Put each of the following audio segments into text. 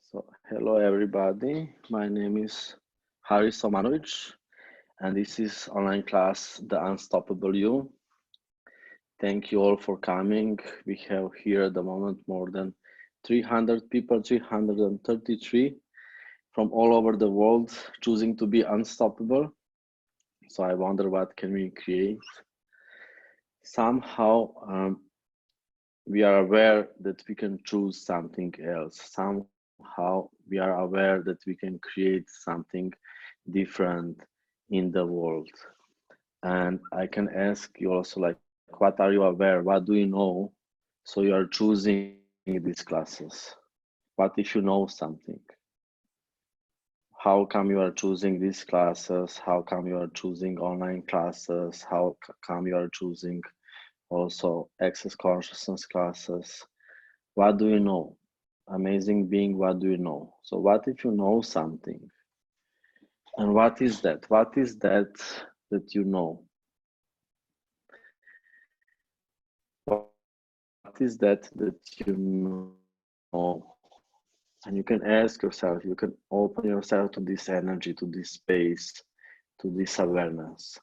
So, hello everybody. My name is Haris Omanovic, and this is online class The Unstoppable You. Thank you all for coming. We have here at the moment more than 300 people, 333 from all over the world choosing to be unstoppable. So I wonder what can we create. Somehow we are aware that we can choose something else. Somehow we are aware that we can create something different in the world. And I can ask you also, like, what are you aware? What do you know? So you are choosing these classes. What if you know something? How come you are choosing these classes? How come you are choosing online classes? How come you are choosing also access consciousness classes? What do you know? Amazing being, what do you know? So, what if you know something? And what is that? What is that that you know? What is that that you know? And you can ask yourself, you can open yourself to this energy, to this space, to this awareness.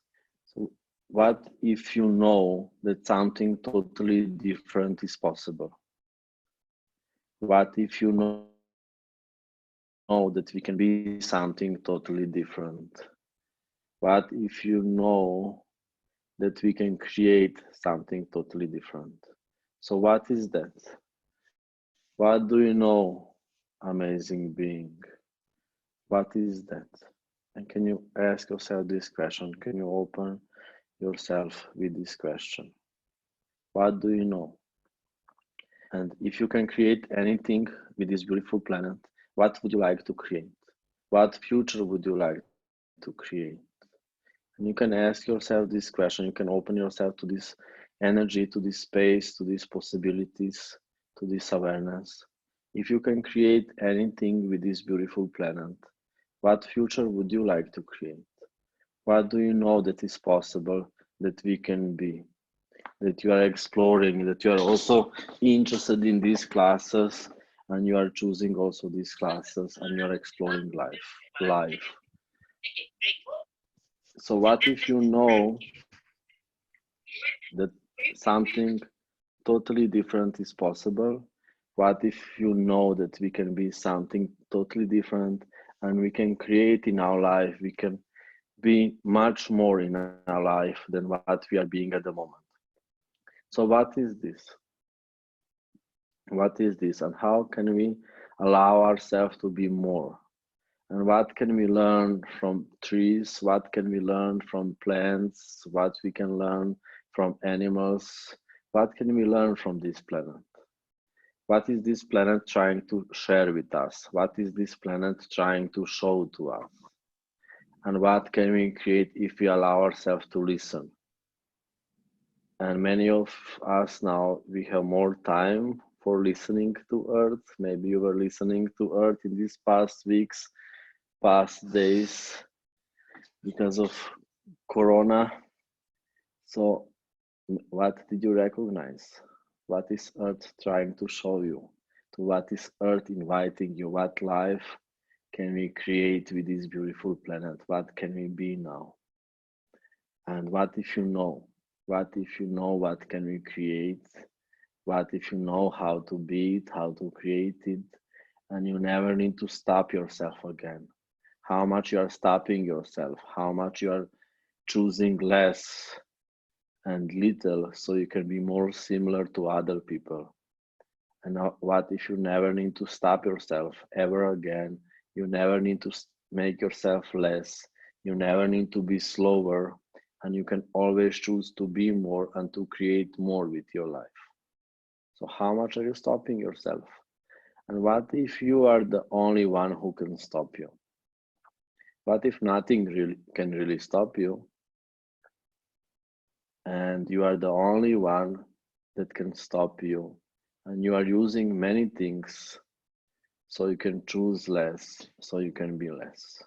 So, what if you know that something totally different is possible? What if you know that we can be something totally different? What if you know that we can create something totally different? So, what is that? What do you know, amazing being? What is that? And can you ask yourself this question? Can you open yourself with this question? What do you know? And if you can create anything with this beautiful planet, what would you like to create? What future would you like to create? And you can ask yourself this question. You can open yourself to this energy, to this space, to these possibilities, to this awareness. If you can create anything with this beautiful planet, what future would you like to create? What do you know that is possible, that we can be, that you are exploring, that you are also interested in these classes, and you are choosing also these classes, and you are exploring life. So what if you know that something totally different is possible? What if you know that we can be something totally different, and we can create in our life, we can be much more in our life than what we are being at the moment? So what is this? What is this, and how can we allow ourselves to be more? And what can we learn from trees? What can we learn from plants? What we can learn from animals? What can we learn from this planet? What is this planet trying to share with us? What is this planet trying to show to us? And what can we create if we allow ourselves to listen? And many of us now, we have more time for listening to Earth. Maybe you were listening to Earth in these past weeks, past days, because of Corona. So, what did you recognize? What is Earth trying to show you? To what is Earth inviting you? What life can we create with this beautiful planet? What can we be now? And what if you know? What if you know what can we create? What if you know how to be it, how to create it, and you never need to stop yourself again? How much you are stopping yourself, how much you are choosing less and little so you can be more similar to other people. And what if you never need to stop yourself ever again? You never need to make yourself less. You never need to be slower. And you can always choose to be more and to create more with your life. So, how much are you stopping yourself? And what if you are the only one who can stop you? What if nothing really can really stop you? And you are the only one that can stop you, and you are using many things so you can choose less, so you can be less.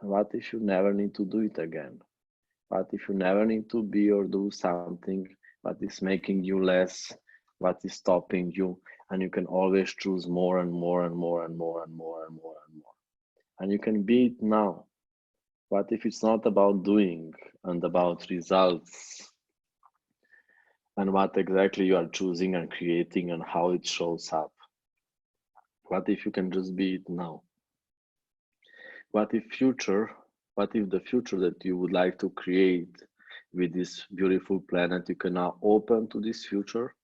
And what if you never need to do it again? What if you never need to be or do something that is making you less, what is stopping you, and you can always choose more and more and more and more and more and more and more. And you can be it now. What if it's not about doing and about results and what exactly you are choosing and creating and how it shows up? What if you can just be it now? What if the future that you would like to create with this beautiful planet, you can now open to this future?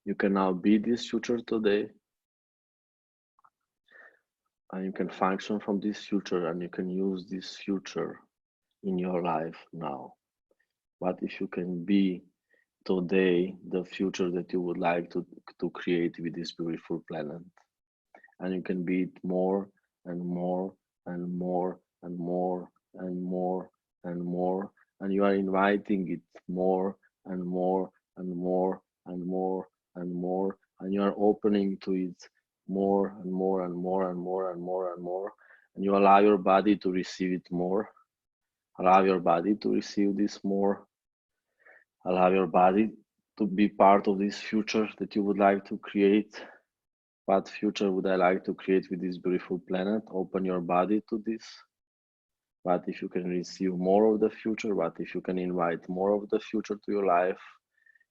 You can now be this future today, and you can function from this future, and you can use this future in your life now. What if you can be today the future that you would like to create with this beautiful planet? And you can be it more and more and more and more and more and more, and you are inviting it more and more and more and more and more, and you are opening to it more and more and more and more and more and more, and you allow your body to receive it more. Allow your body to receive this more. Allow your body to be part of this future that you would like to create. What future would I like to create with this beautiful planet? Open your body to this. What if you can receive more of the future? What if you can invite more of the future to your life?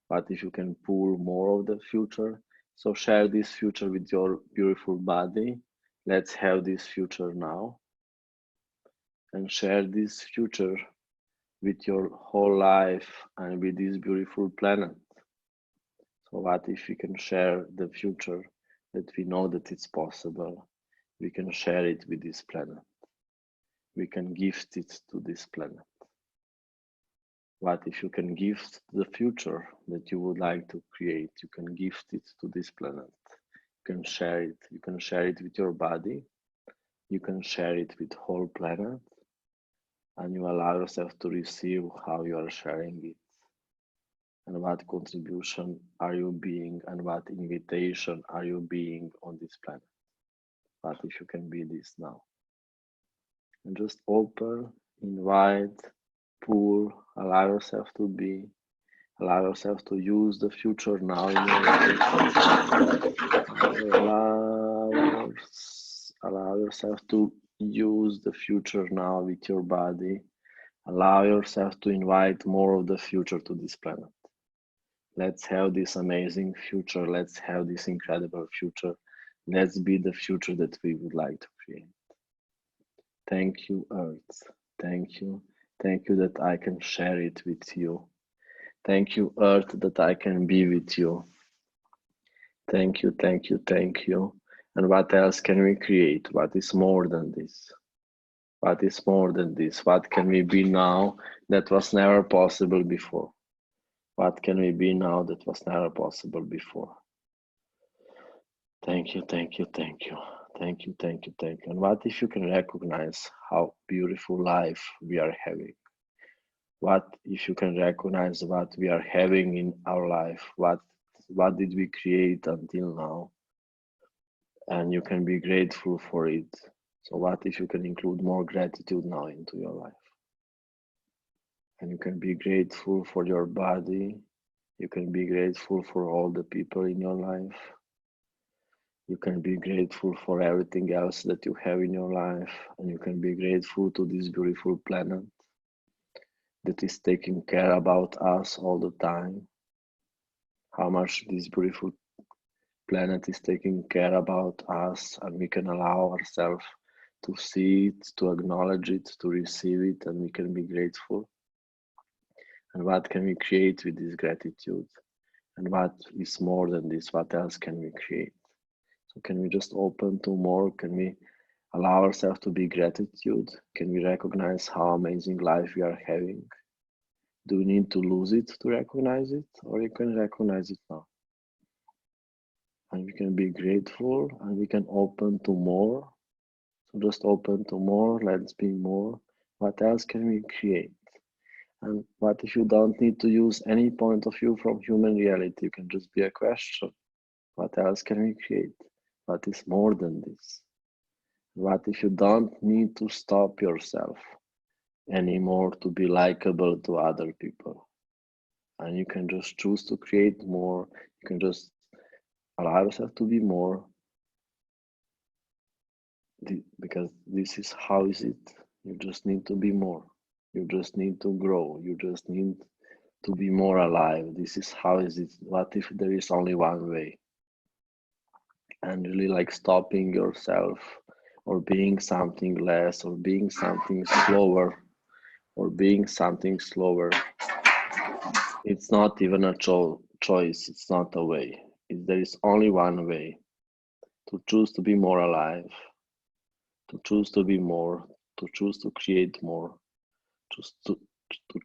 What if you can pull more of the future? So share this future with your beautiful body. Let's have this future now. And share this future with your whole life and with this beautiful planet. So what if we can share the future that we know that it's possible? We can share it with this planet. We can gift it to this planet. What if you can gift the future that you would like to create? You can gift it to this planet. You can share it. You can share it with your body. You can share it with whole planet. And you allow yourself to receive how you are sharing it. And what contribution are you being, and what invitation are you being on this planet? What if you can be this now? And just open, invite, pull, allow yourself to be, allow yourself to use the future now in your life. Allow yourself to use the future now with your body. Allow yourself to invite more of the future to this planet. Let's have this amazing future. Let's have this incredible future. Let's be the future that we would like to create. Thank you, Earth. Thank you. Thank you that I can share it with you. Thank you, Earth, that I can be with you. Thank you, thank you, thank you. And what else can we create? What is more than this? What is more than this? What can we be now that was never possible before? What can we be now that was never possible before? Thank you, thank you, thank you. Thank you, thank you, thank you. And what if you can recognize how beautiful life we are having? What if you can recognize what we are having in our life? What did we create until now? And you can be grateful for it. So what if you can include more gratitude now into your life? And you can be grateful for your body. You can be grateful for all the people in your life. You can be grateful for everything else that you have in your life. And you can be grateful to this beautiful planet that is taking care about us all the time. How much this beautiful planet is taking care about us, and we can allow ourselves to see it, to acknowledge it, to receive it, and we can be grateful. And what can we create with this gratitude? And what is more than this? What else can we create? So can we just open to more? Can we allow ourselves to be gratitude? Can we recognize how amazing life we are having? Do we need to lose it to recognize it? Or you can recognize it now? And we can be grateful, and we can open to more. So just open to more, let's be more. What else can we create? And what if you don't need to use any point of view from human reality? You can just be a question. What else can we create? What is more than this? What if you don't need to stop yourself anymore to be likable to other people? and you can just choose to create more. You can just allow yourself to be more, because this is how is it. You just need to be more. You just need to grow. You just need to be more alive. This is how is it. What if there is only one way? And really like stopping yourself, or being something less, or being something slower, or being something slower. It's not even a choice. It's not a way. There is only one way: to choose to be more alive, to choose to be more, to choose to create more, just to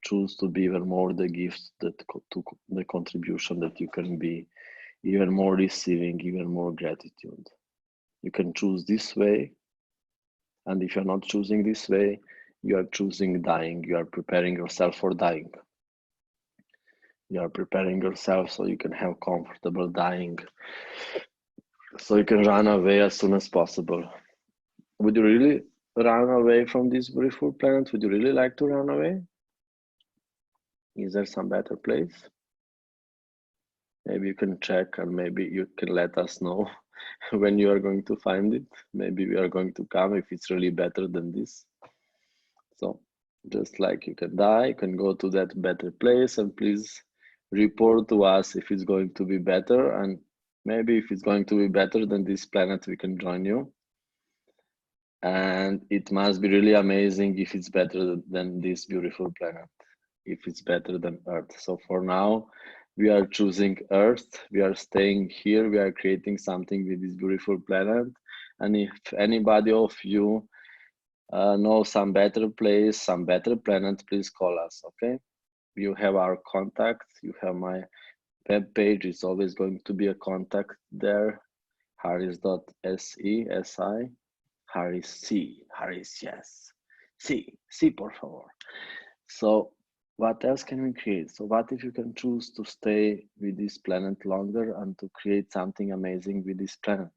choose to be even more the gifts that to the contribution that you can be, even more receiving, even more gratitude. You can choose this way, and if you're not choosing this way, you are choosing dying. You are preparing yourself for dying. You are preparing yourself so you can have comfortable dying, so you can run away as soon as possible. Would you really run away from this beautiful planet? Would you really like to run away? Is there some better place? Maybe you can check, and maybe you can let us know when you are going to find it. Maybe we are going to come if it's really better than this. So just like you can die, you can go to that better place, and please report to us if it's going to be better. And maybe if it's going to be better than this planet, we can join you. And it must be really amazing if it's better than this beautiful planet, if it's better than Earth. So for now, we are choosing Earth. We are staying here. We are creating something with this beautiful planet. And if anybody of you know some better place, some better planet, please call us, okay? You have our contact. You have my web page. It's always going to be a contact there. Haris.se, S-I. Haris, sí. Haris, yes. Sí, sí, por favor. So what else can we create? So what if you can choose to stay with this planet longer and to create something amazing with this planet,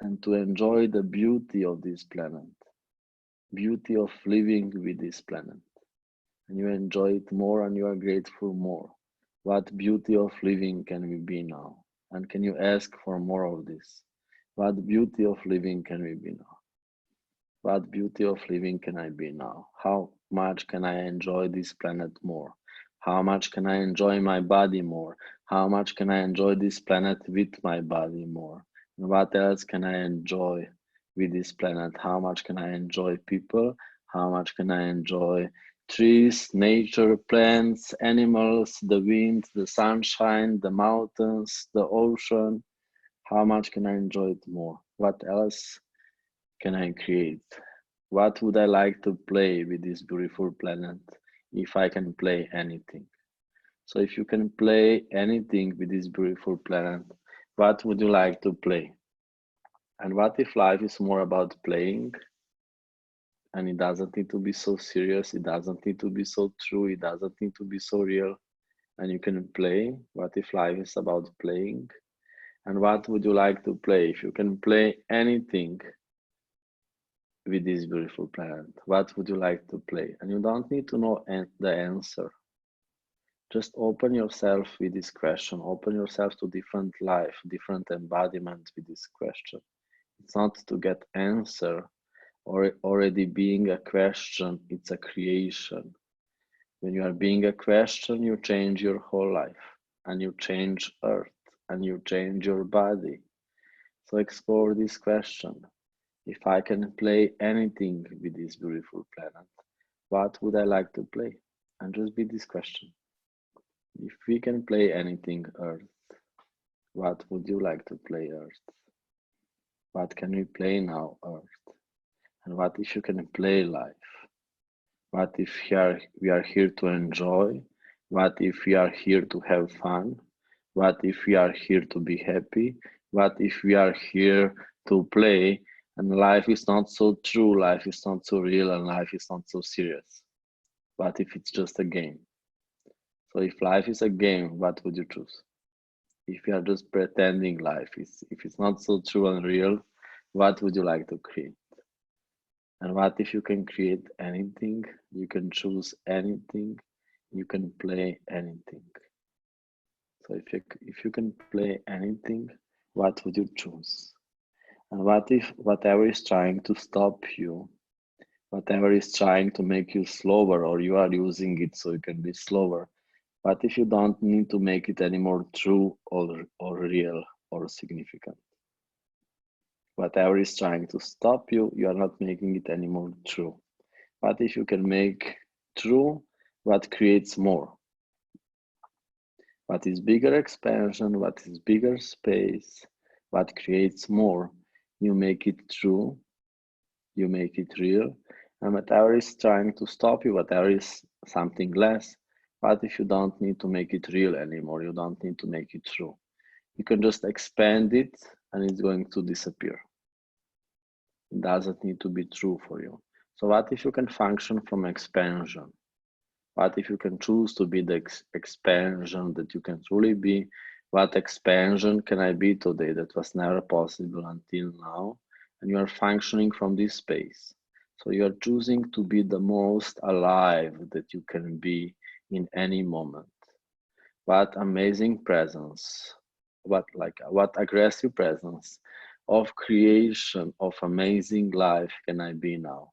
and to enjoy the beauty of this planet, beauty of living with this planet, and you enjoy it more and you are grateful more. What beauty of living can we be now? And can you ask for more of this? What beauty of living can we be now? What beauty of living can I be now? How much can I enjoy this planet more? How much can I enjoy my body more? How much can I enjoy this planet with my body more? And what else can I enjoy with this planet? How much can I enjoy people? How much can I enjoy trees, nature, plants, animals, the wind, the sunshine, the mountains, the ocean? How much can I enjoy it more? What else can I create? What would I like to play with this beautiful planet if I can play anything? So if you can play anything with this beautiful planet, what would you like to play? And what if life is more about playing, and it doesn't need to be so serious, it doesn't need to be so true, it doesn't need to be so real, and you can play? What if life is about playing? And what would you like to play if you can play anything with this beautiful planet? What would you like to play? And you don't need to know the answer. Just open yourself with this question. Open yourself to different life, different embodiment with this question. It's not to get answer or already being a question, it's a creation. When you are being a question, you change your whole life, and you change Earth, and you change your body. So explore this question. If I can play anything with this beautiful planet, what would I like to play? And just be this question. If we can play anything, Earth, what would you like to play, Earth? What can we play now, Earth? And what if you can play life? What if we are here to enjoy? What if we are here to have fun? What if we are here to be happy? What if we are here to play, and life is not so true, life is not so real, and life is not so serious? What if it's just a game? So if life is a game, what would you choose? If you are just pretending life is, if it's not so true and real, what would you like to create? And what if you can create anything? You can choose anything. you can play anything. So if you can play anything, what would you choose? And what if whatever is trying to stop you, whatever is trying to make you slower, or you are using it so you can be slower, what if you don't need to make it anymore true or real or significant? Whatever is trying to stop you, you are not making it anymore true. What if you can make true what creates more? What is bigger expansion? What is bigger space? What creates more? You make it true, you make it real, and whatever is trying to stop you, whatever is something less, what if you don't need to make it real anymore? You don't need to make it true. You can just expand it and it's going to disappear. It doesn't need to be true for you. So what if you can function from expansion? What if you can choose to be the expansion that you can truly be? What expansion can I be today that was never possible until now? And you are functioning from this space. So you are choosing to be the most alive that you can be in any moment. What amazing presence, what aggressive presence of creation of amazing life can I be now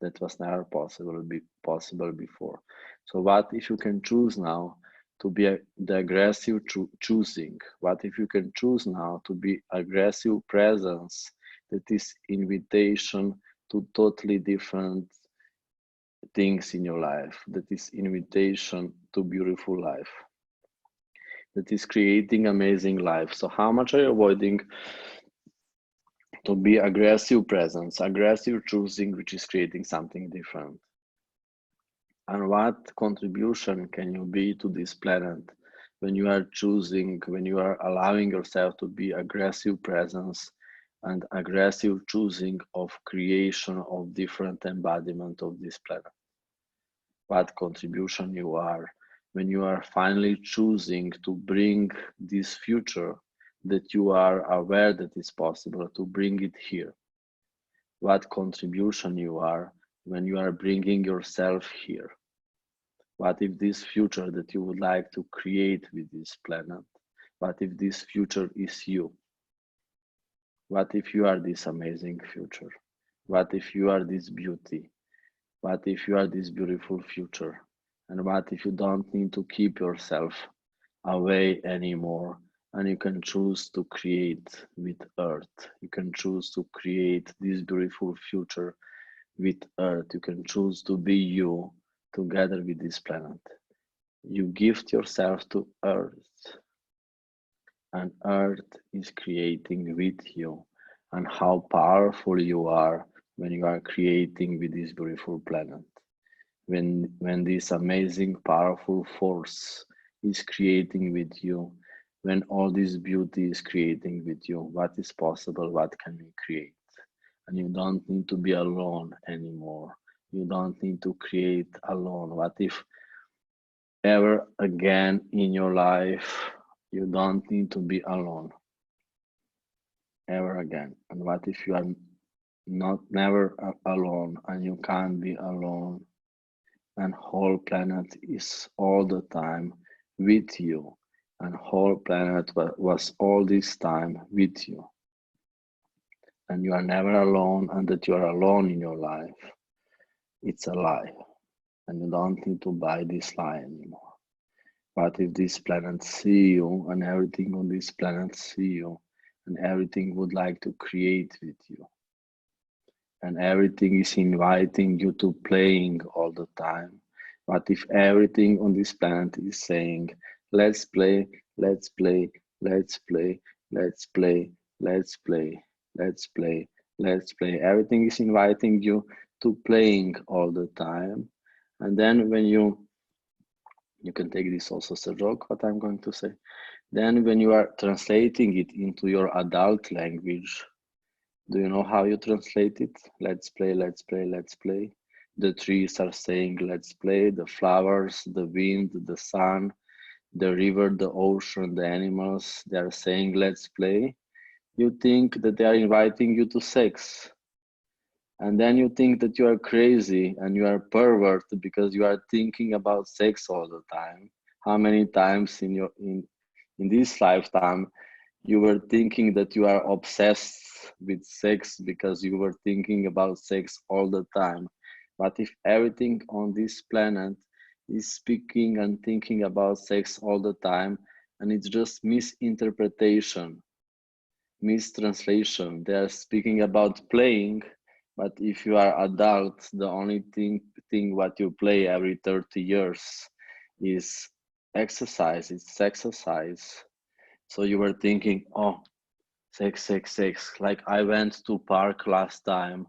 that was never possible before. So what if you can choose now to be the aggressive choosing? What if you can choose now to be aggressive presence that is invitation to totally different things in your life, that is invitation to beautiful life, that is creating amazing life? So how much are you avoiding to be aggressive presence, aggressive choosing, which is creating something different? And what contribution can you be to this planet when you are choosing, when you are allowing yourself to be aggressive presence and aggressive choosing of creation of different embodiment of this planet? What contribution you are when you are finally choosing to bring this future that you are aware that is possible, to bring it here? What contribution you are when you are bringing yourself here? What if this future that you would like to create with this planet, what if this future is you? What if you are this amazing future? What if you are this beauty? What if you are this beautiful future? And what if you don't need to keep yourself away anymore and you can choose to create with Earth? You can choose to create this beautiful future with Earth. You can choose to be you together with this planet. You gift yourself to Earth, and Earth is creating with you. And how powerful you are when you are creating with this beautiful planet. When this amazing, powerful force is creating with you, when all this beauty is creating with you, what is possible? What can we create? And you don't need to be alone anymore. You don't need to create alone. What if ever again in your life you don't need to be alone ever again? And what if you are not never alone and you can't be alone and whole planet is all the time with you and whole planet was all this time with you and you are never alone and that you are alone in your life? It's a lie and you don't need to buy this lie anymore. But if this planet see you and everything on this planet see you and everything would like to create with you and everything is inviting you to playing all the time. But if everything on this planet is saying, let's play, let's play, let's play, let's play, let's play, let's play, let's play, everything is inviting you to playing all the time. And then when you can take this also as a joke, what I'm going to say. Then when you are translating it into your adult language, do you know how you translate it? Let's play, let's play, let's play. The trees are saying, let's play. The flowers, the wind, the sun, the river, the ocean, the animals, they are saying, let's play. You think that they are inviting you to sex. and then you think that you are crazy and you are pervert because you are thinking about sex all the time. How many times in this lifetime you were thinking that you are obsessed with sex because you were thinking about sex all the time? But if everything on this planet is speaking and thinking about sex all the time, and it's just misinterpretation, mistranslation. They are speaking about playing, but if you are adult, the only thing what you play every 30 years is exercise. It's exercise. So you were thinking, oh, sex, sex, sex. Like I went to park last time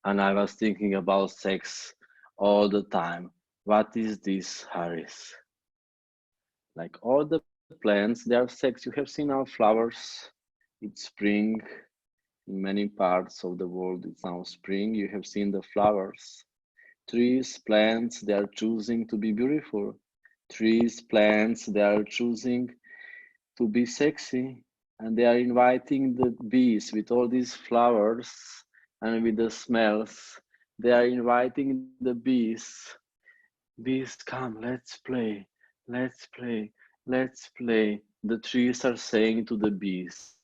and I was thinking about sex all the time. What is this, Haris? Like all the plants, they are sex. You have seen our flowers. It's spring. In many parts of the world, it's now spring. You have seen the flowers. Trees, plants, they are choosing to be beautiful. Trees, plants, they are choosing to be sexy. And they are inviting the bees with all these flowers and with the smells. They are inviting the bees. Bees, come, let's play, let's play, let's play. The trees are saying to the bees,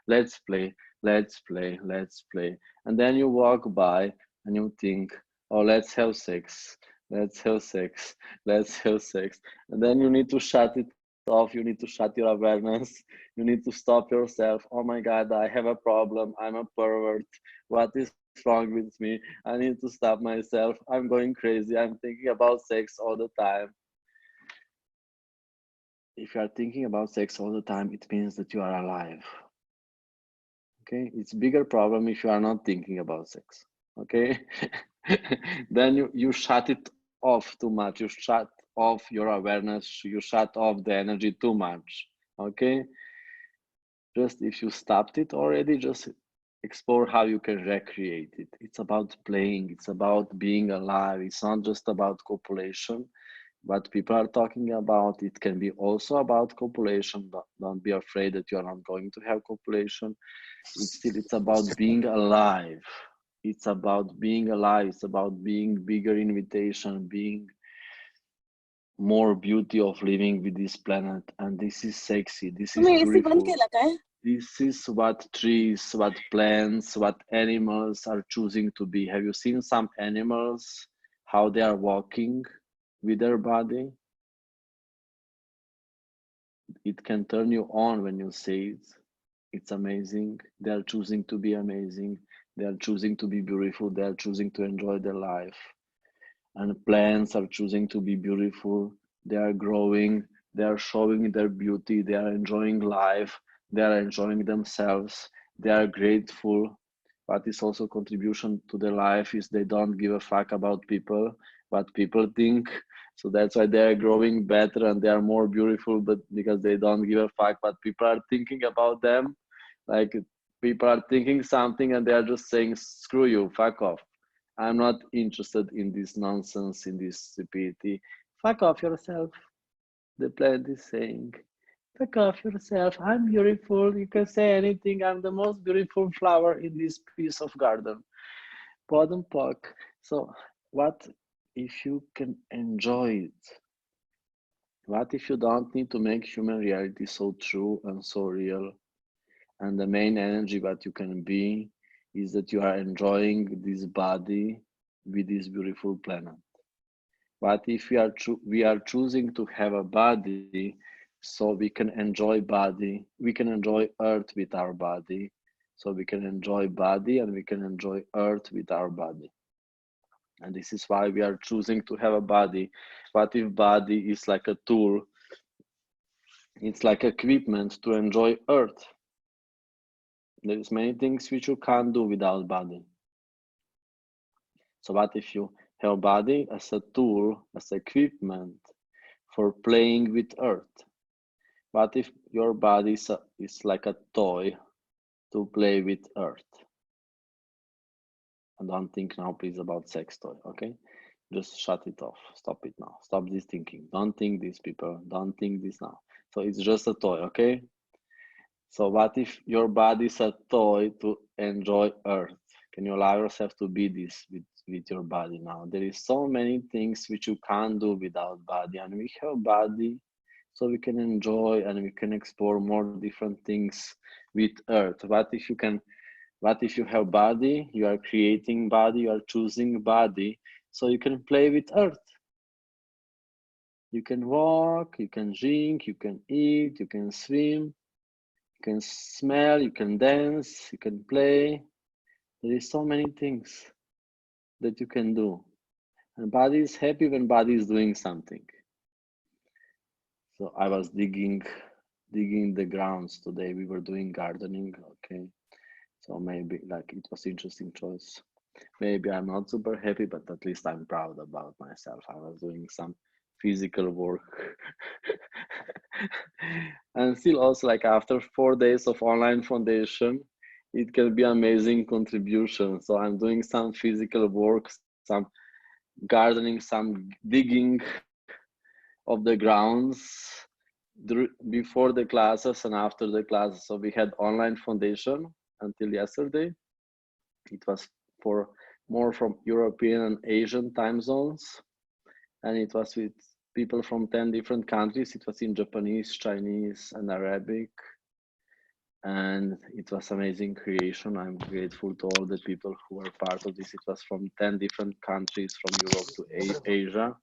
let's play, let's play, let's play. And then you walk by and you think, oh, let's have sex, let's have sex, let's have sex. And then you need to shut it off, you need to shut your awareness, you need to stop yourself. Oh my God, I have a problem, I'm a pervert. What is wrong with me? I need to stop myself. I'm going crazy. I'm thinking about sex all the time. If you are thinking about sex all the time, it means that you are alive. Okay, it's bigger problem if you are not thinking about sex. Okay, then you shut it off too much. You shut off your awareness. You shut off the energy too much. Okay, just if you stopped it already, just explore how you can recreate it. It's about playing, it's about being alive. It's not just about copulation. What people are talking about, it can be also about copulation, but don't be afraid that you are not going to have copulation. It's about being alive. It's about being alive. It's about being bigger invitation, being more beauty of living with this planet. And this is sexy. This is beautiful. This is what trees, what plants, what animals are choosing to be. Have you seen some animals, how they are walking with their body? It can turn you on when you see it. It's amazing. They are choosing to be amazing. They are choosing to be beautiful. They are choosing to enjoy their life. And plants are choosing to be beautiful. They are growing. They are showing their beauty. They are enjoying life. They are enjoying themselves. They are grateful. What is also contribution to their life is they don't give a fuck about people, what people think. So that's why they are growing better and they are more beautiful, but because they don't give a fuck what people are thinking about them. Like people are thinking something and they are just saying, screw you, fuck off. I'm not interested in this nonsense, in this stupidity. Fuck off yourself, the plant is saying. Fuck off yourself. I'm beautiful. You can say anything. I'm the most beautiful flower in this piece of garden. Bottom pock. So, what if you can enjoy it? What if you don't need to make human reality so true and so real? And the main energy that you can be is that you are enjoying this body with this beautiful planet. What if we are choosing to have a body so we can enjoy body, we can enjoy earth with our body, so we can enjoy body and we can enjoy earth with our body. And this is why we are choosing to have a body. What if body is like a tool? It's like equipment to enjoy earth. There's many things which you can't do without body. So what if you have body as a tool, as equipment for playing with earth? What if your body is like a toy to play with earth? And don't think now please about sex toy, okay? Just shut it off. Stop it now. Stop this thinking. Don't think this, people. Don't think this now. So it's just a toy, okay? So what if your body is a toy to enjoy earth? Can you allow yourself to be this with your body now? There is so many things which you can't do without body, and we have body so we can enjoy and we can explore more different things with earth. What if you have body, you are creating body, you are choosing body, so you can play with earth. You can walk, you can drink, you can eat, you can swim, you can smell, you can dance, you can play. There is so many things that you can do. And body is happy when body is doing something. So I was digging the grounds today. We were doing gardening, okay. So maybe like it was interesting choice. Maybe I'm not super happy, but at least I'm proud about myself. I was doing some physical work. And still also like after 4 days of online foundation, it can be amazing contribution. So I'm doing some physical work, some gardening, some digging of the grounds before the classes and after the classes. So we had online foundation until yesterday. It was for more from European and Asian time zones. And it was with people from 10 different countries. It was in Japanese, Chinese, and Arabic. And it was amazing creation. I'm grateful to all the people who were part of this. It was from 10 different countries from Europe to Asia.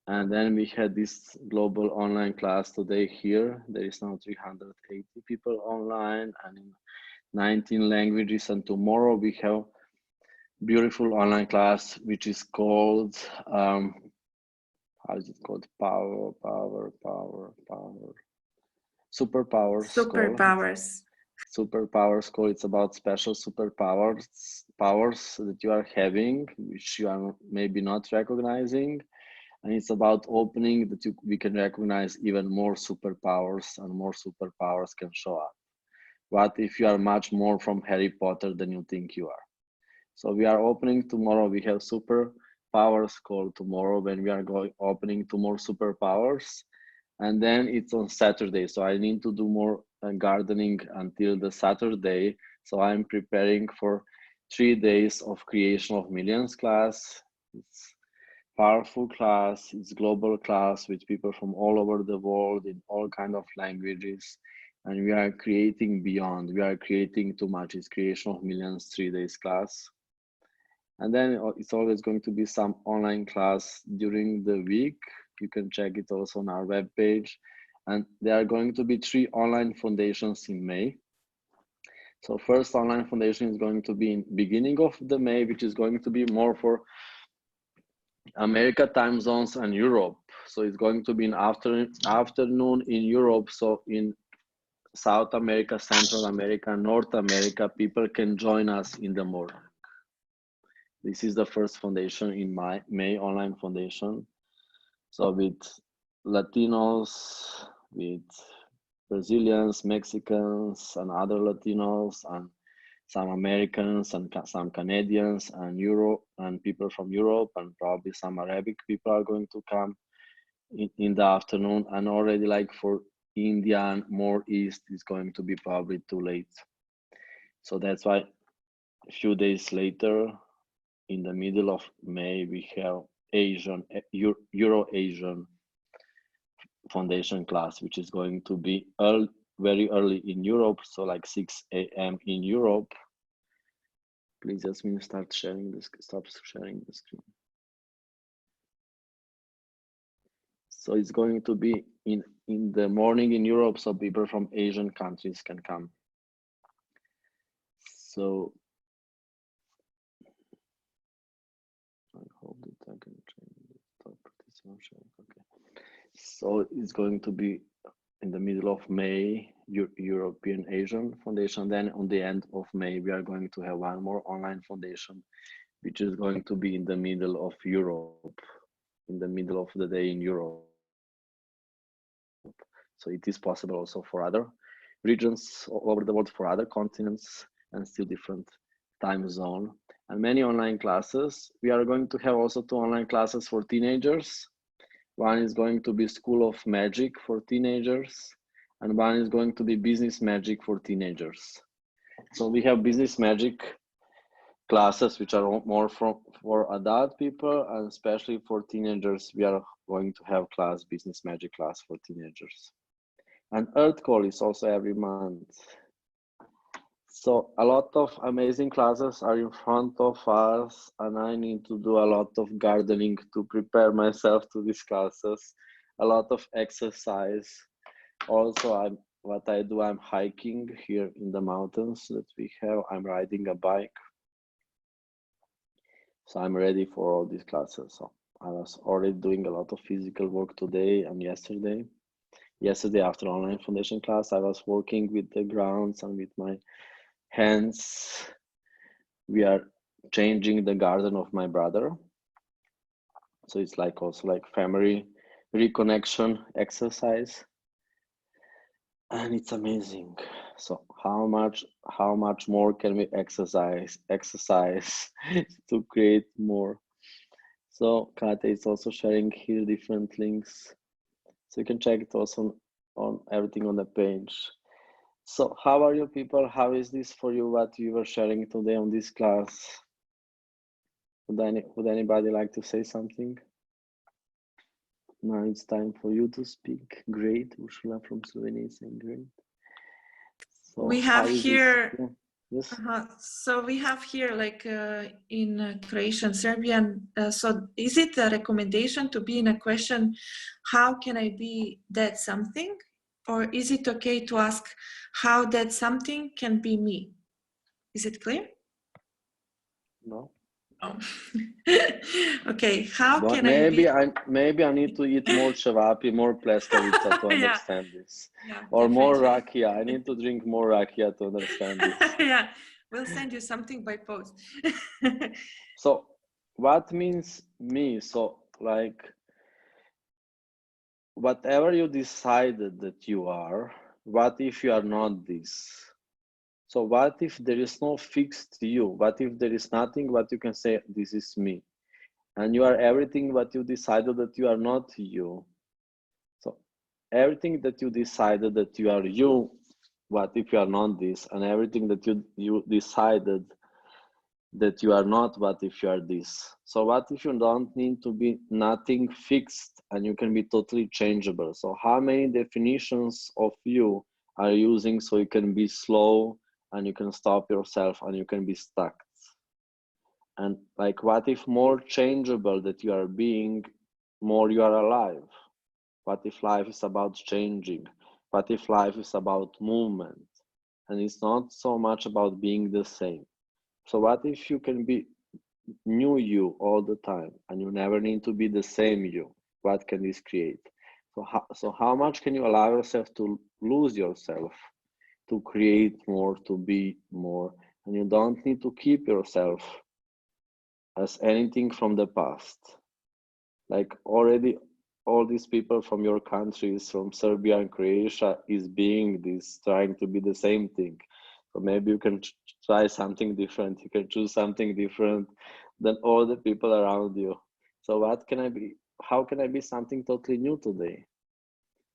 And then we had this global online class today here. There is now 380 people online and in 19 languages. And tomorrow we have beautiful online class, which is called, how is it called? Superpowers. Superpowers call. It's about special superpowers that you are having, which you are maybe not recognizing. And it's about opening that we can recognize even more superpowers, and more superpowers can show up. What if you are much more from Harry Potter than you think you are? So we are opening tomorrow. We have superpowers call tomorrow when we are opening to more superpowers. And then it's on Saturday. So I need to do more gardening until the Saturday. So I'm preparing for 3 days of creation of millions class. It's powerful class. It's global class with people from all over the world in all kind of languages. And we are creating beyond. We are creating too much. It's creation of millions 3 days class. And then it's always going to be some online class during the week. You can check it also on our webpage. And there are going to be 3 online foundations in May. So first online foundation is going to be in beginning of the May, which is going to be more for America time zones and Europe. So it's going to be in afternoon in Europe. So in South America, Central America, North America, people can join us in the morning. This is the first foundation in my May online foundation. So with Latinos, with Brazilians, Mexicans, and other Latinos, and some Americans and some Canadians and Europe and people from Europe, and probably some Arabic people are going to come in the afternoon. And already like for India and more east is going to be probably too late. So that's why a few days later, in the middle of May, we have Euro-Asian foundation class, which is going to be very early in Europe, so like 6 a.m. in Europe. Please, Yasmin, stop sharing the screen. So it's going to be in the morning in Europe, so people from Asian countries can come. So I hope that I can change the top participant sharing. Okay. So it's going to be in the middle of May, European Asian Foundation. Then on the end of May, we are going to have one more online foundation, which is going to be in the middle of Europe, in the middle of the day in Europe. So it is possible also for other regions all over the world, for other continents, and still different time zone. And many online classes. We are going to have also 2 online classes for teenagers. One is going to be School of Magic for teenagers, and one is going to be Business Magic for teenagers. So we have Business Magic classes which are more for adult people, and especially for teenagers, we are going to have class business magic class for teenagers. And Earth Call is also every month. So a lot of amazing classes are in front of us, and I need to do a lot of gardening to prepare myself to these classes, a lot of exercise. Also, what I do, I'm hiking here in the mountains that we have. I'm riding a bike. So I'm ready for all these classes. So I was already doing a lot of physical work today and yesterday. Yesterday after online foundation class, I was working with the grounds and with my hands. We are changing the garden of my brother. So it's like also like family reconnection exercise. And it's amazing. So how much more can we exercise to create more? So Kate is also sharing here different links. So you can check it also on everything on the page. So how are you people? How is this for you, what you were sharing today on this class? Would anybody like to say something? Now it's time for you to speak. Great. Ursula from Slovenia is saying great. So we have here, yeah. Yes. So we have here like in Croatian, Serbian. So is it a recommendation to be in a question, how can I be that something? Or is it okay to ask how that something can be me? Is it clear? No. Oh. Okay, how But can maybe I need to eat more cevapi, more pleskavica to understand this. Yeah, or definitely. More rakia. I need to drink more rakia to understand this. Yeah, we'll send you something by post. So what means me? So like whatever you decided that you are, what if you are not this? So what if there is no fixed you? What if there is nothing what you can say, this is me? And you are everything what you decided that you are not you. So everything that you decided that you are you, what if you are not this? And everything that you decided that you are not, what if you are this? So what if you don't need to be nothing fixed and you can be totally changeable? So how many definitions of you are you using so you can be slow and you can stop yourself and you can be stuck? And like what if more changeable that you are being, more you are alive? What if life is about changing? What if life is about movement? And it's not so much about being the same. So what if you can be new you all the time and you never need to be the same you? What can this create? So how much can you allow yourself to lose yourself, to create more, to be more? And you don't need to keep yourself as anything from the past. Like already all these people from your countries, from Serbia and Croatia, is being this, trying to be the same thing. So maybe you can try something different. You can choose something different than all the people around you. So what can I be? How can I be something totally new today?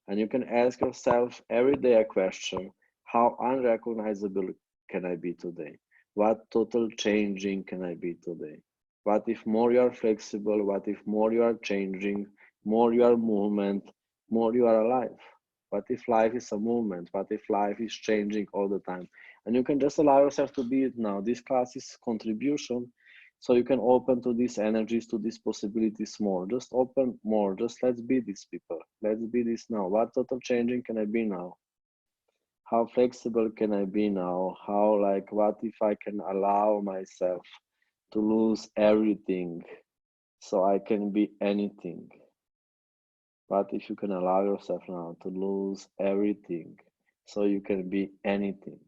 And you can ask yourself every day a question: how unrecognizable can I be today? What total changing can I be today? What if more you are flexible? What if more you are changing? More you are movement? More you are alive? What if life is a movement? What if life is changing all the time? And you can just allow yourself to be it now. This class is contribution. So you can open to these energies, to these possibilities more. Just open more. Just let's be these people. Let's be this now. What total changing can I be now? How flexible can I be now? How like, what if I can allow myself to lose everything so I can be anything? What if you can allow yourself now to lose everything so you can be anything?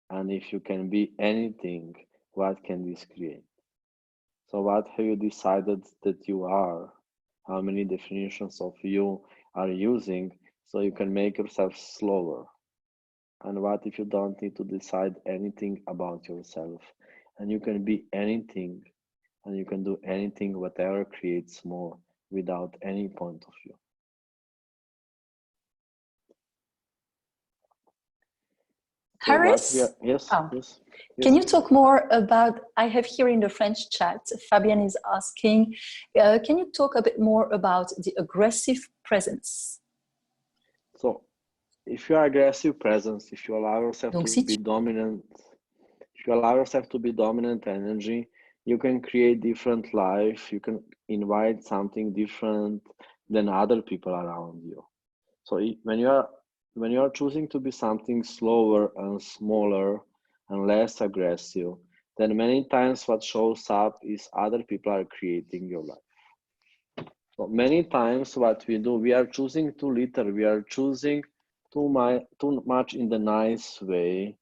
And if you can be anything, what can this create? So what have you decided that you are? How many definitions of you are you using so you can make yourself slower? And what if you don't need to decide anything about yourself and you can be anything and you can do anything, whatever creates more without any point of view? So what we Haris? are, yes, Oh, yes, can yes. you talk more about, I have here in the French chat, Fabian is asking, can you talk a bit more about the aggressive presence? So if you are aggressive presence, if you allow yourself Donc, to si be tu... dominant, if you allow yourself to be dominant energy, you can create different life. You can invite something different than other people around you. So when you are choosing to be something slower and smaller and less aggressive, then many times what shows up is other people are creating your life. So many times what we do, we are choosing too little, we are choosing too much in the nice way,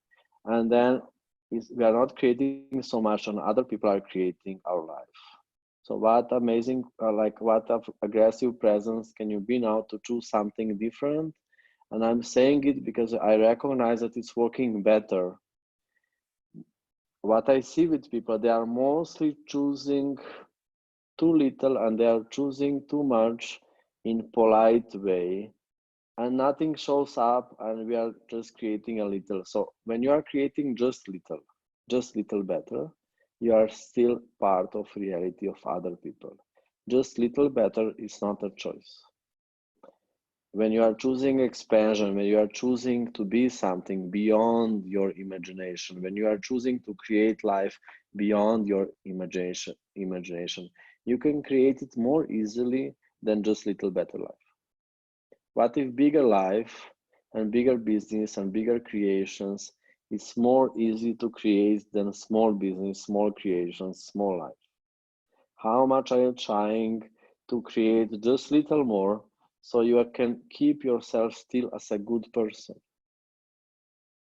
and then we are not creating so much, and other people are creating our life. So what amazing, like what aggressive presence can you be now to choose something different? And I'm saying it because I recognize that it's working better. What I see with people, they are mostly choosing too little and they are choosing too much in polite way, and nothing shows up, and we are just creating a little. So when you are creating just little better, you are still part of reality of other people. Just little better is not a choice. When you are choosing expansion, when you are choosing to be something beyond your imagination, when you are choosing to create life beyond your imagination, you can create it more easily than just little better life. What if bigger life and bigger business and bigger creations is more easy to create than small business, small creations, small life? How much are you trying to create just little more so you can keep yourself still as a good person?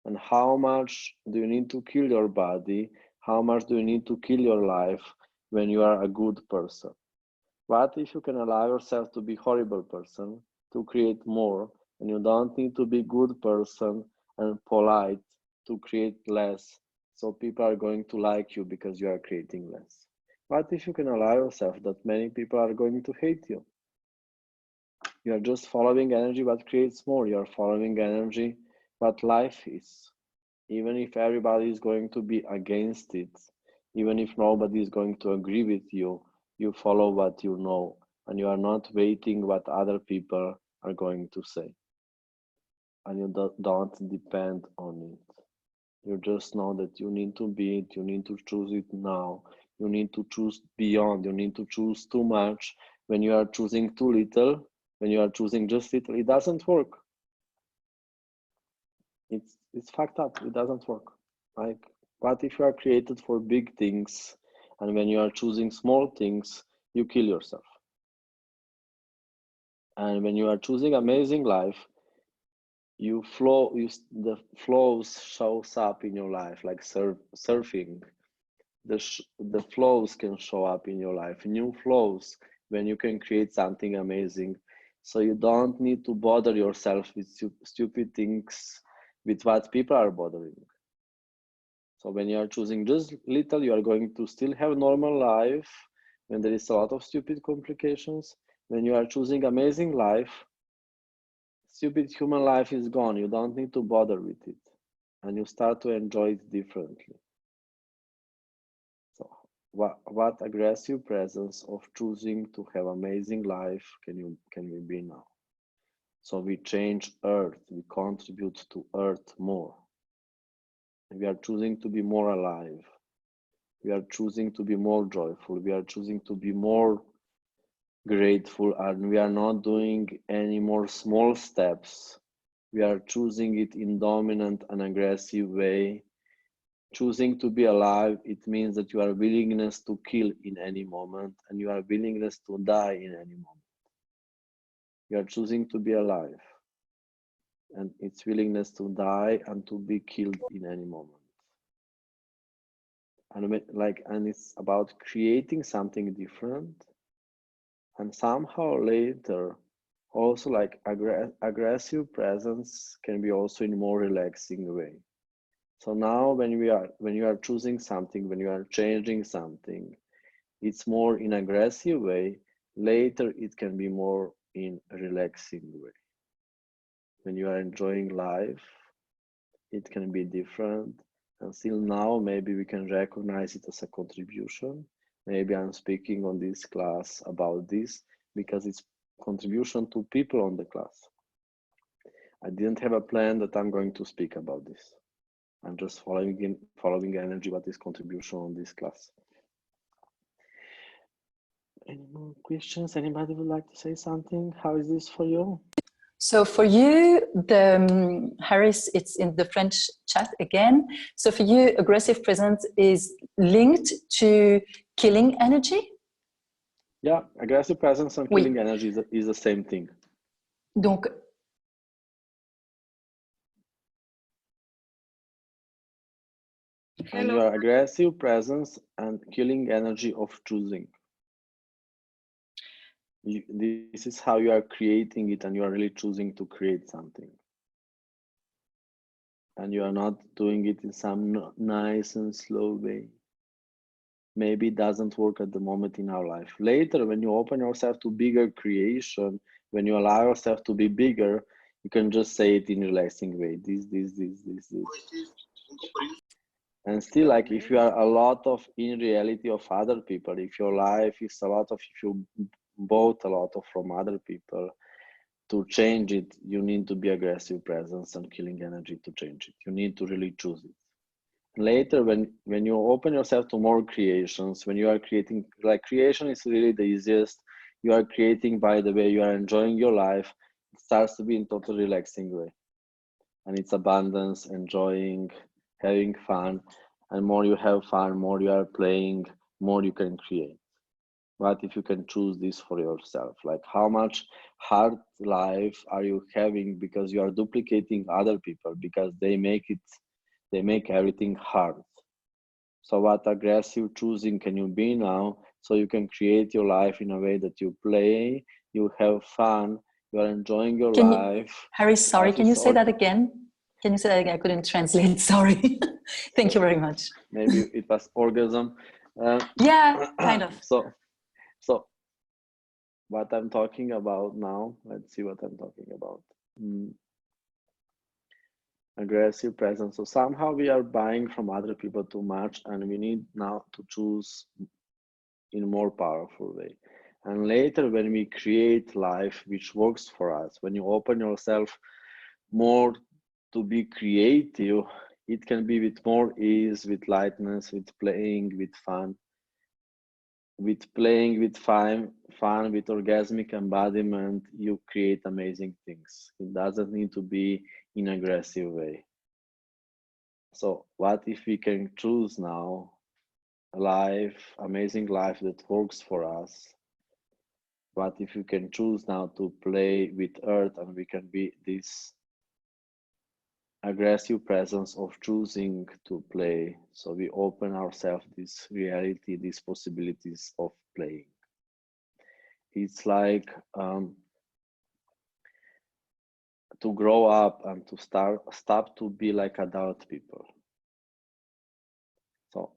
And how much do you need to kill your body? How much do you need to kill your life when you are a good person? What if you can allow yourself to be horrible person to create more, and you don't need to be good person and polite to create less, so people are going to like you because you are creating less? What if you can allow yourself that many people are going to hate you? You are just following energy what creates more. You are following energy what life is. Even if everybody is going to be against it, even if nobody is going to agree with you, you follow what you know, and you are not waiting what other people are going to say. And you don't depend on it. You just know that you need to be it, you need to choose it now. You need to choose beyond, you need to choose too much. When you are choosing too little, when you are choosing just little, it doesn't work. It's fucked up. It doesn't work. Like, what if you are created for big things, and when you are choosing small things, you kill yourself? And when you are choosing amazing life, the flows shows up in your life, like surfing. The flows can show up in your life, new flows, when you can create something amazing. So you don't need to bother yourself with stupid things, with what people are bothering. So when you are choosing just little, you are going to still have normal life when there is a lot of stupid complications. When you are choosing amazing life, stupid human life is gone. You don't need to bother with it, and you start to enjoy it differently. So what aggressive presence of choosing to have amazing life can we be now? So we change Earth, we contribute to Earth more. We are choosing to be more alive. We are choosing to be more joyful. We are choosing to be more grateful, and we are not doing any more small steps. We are choosing it in dominant and aggressive way. Choosing to be alive, it means that you are willingness to kill in any moment, and you are willingness to die in any moment. You are choosing to be alive, and it's willingness to die and to be killed in any moment. And it's about creating something different, and somehow later also like aggressive presence can be also in more relaxing way. So now when you are choosing something, when you are changing something, it's more in aggressive way. Later it can be more in relaxing way. When you are enjoying life, it can be different. And still now, maybe we can recognize it as a contribution. Maybe I'm speaking on this class about this because it's contribution to people on the class. I didn't have a plan that I'm going to speak about this. I'm just following energy, what is contribution on this class. Any more questions? Anybody would like to say something? How is this for you? So for you, Haris, it's in the French chat again. So for you, aggressive presence is linked to killing energy? Yeah, aggressive presence and killing energy is the same thing. Donc, and your aggressive presence and killing energy of choosing. This is how you are creating it, and you are really choosing to create something. And you are not doing it in some nice and slow way. Maybe it doesn't work at the moment in our life. Later, when you open yourself to bigger creation, when you allow yourself to be bigger, you can just say it in a relaxing way. This. And still, like, if you are a lot of in reality of other people, if your life is a lot of, if you bought a lot of from other people, to change it, you need to be aggressive presence and killing energy to change it. You need to really choose it. Later, when you open yourself to more creations, when you are creating, like, creation is really the easiest. You are creating by the way you are enjoying your life. It starts to be in total relaxing way, and it's abundance, enjoying, having fun. And more you have fun, more you are playing, more you can create. But if you can choose this for yourself, like, how much hard life are you having because you are duplicating other people, because they make everything hard. So what aggressive choosing can you be now, so you can create your life in a way that you play, you have fun, you are enjoying your life. Haris, sorry, can you say that again? Can you say that again? I couldn't translate, sorry. Thank you very much. Maybe it was orgasm. Yeah, kind of. So what I'm talking about now, let's see what I'm talking about. Aggressive presence. So somehow we are buying from other people too much, and we need now to choose in a more powerful way. And later, when we create life which works for us, when you open yourself more to be creative, it can be with more ease, with lightness, with playing, with fun. With playing, with fun, with orgasmic embodiment, you create amazing things. It doesn't need to be in an aggressive way. So what if we can choose now a life, amazing life that works for us? What if you can choose now to play with earth, and we can be this aggressive presence of choosing to play? So we open ourselves this reality, these possibilities of playing. It's like to grow up and to stop to be like adult people. So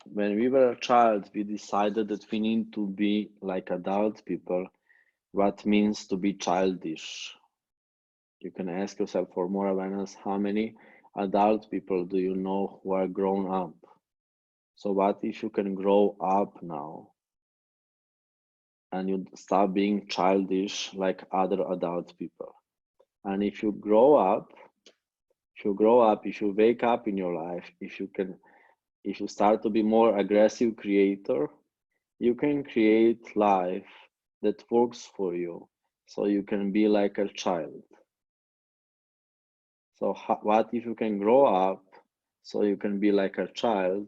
when we were a child, we decided that we need to be like adult people. What means to be childish? You can ask yourself for more awareness, how many adult people do you know who are grown up? So what if you can grow up now and you stop being childish like other adult people? And if you grow up, if you wake up in your life, if you start to be more aggressive creator, you can create life that works for you. So you can be like a child. So what if you can grow up so you can be like a child,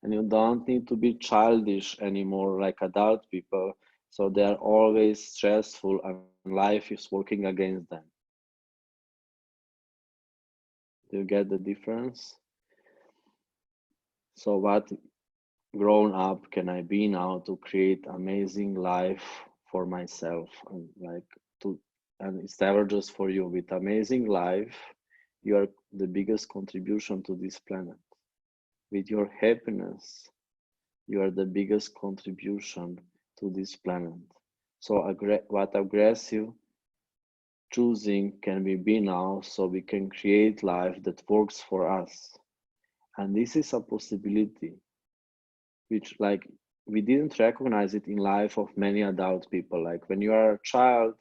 and you don't need to be childish anymore like adult people, so they're always stressful and life is working against them. Do you get the difference? So what grown up can I be now to create amazing life for myself, and it's never just for you. With amazing life, you are the biggest contribution to this planet. With your happiness, you are the biggest contribution to this planet. So what aggressive choosing can we be now so we can create life that works for us. And this is a possibility which like we didn't recognize it in life of many adult people. Like when you are a child,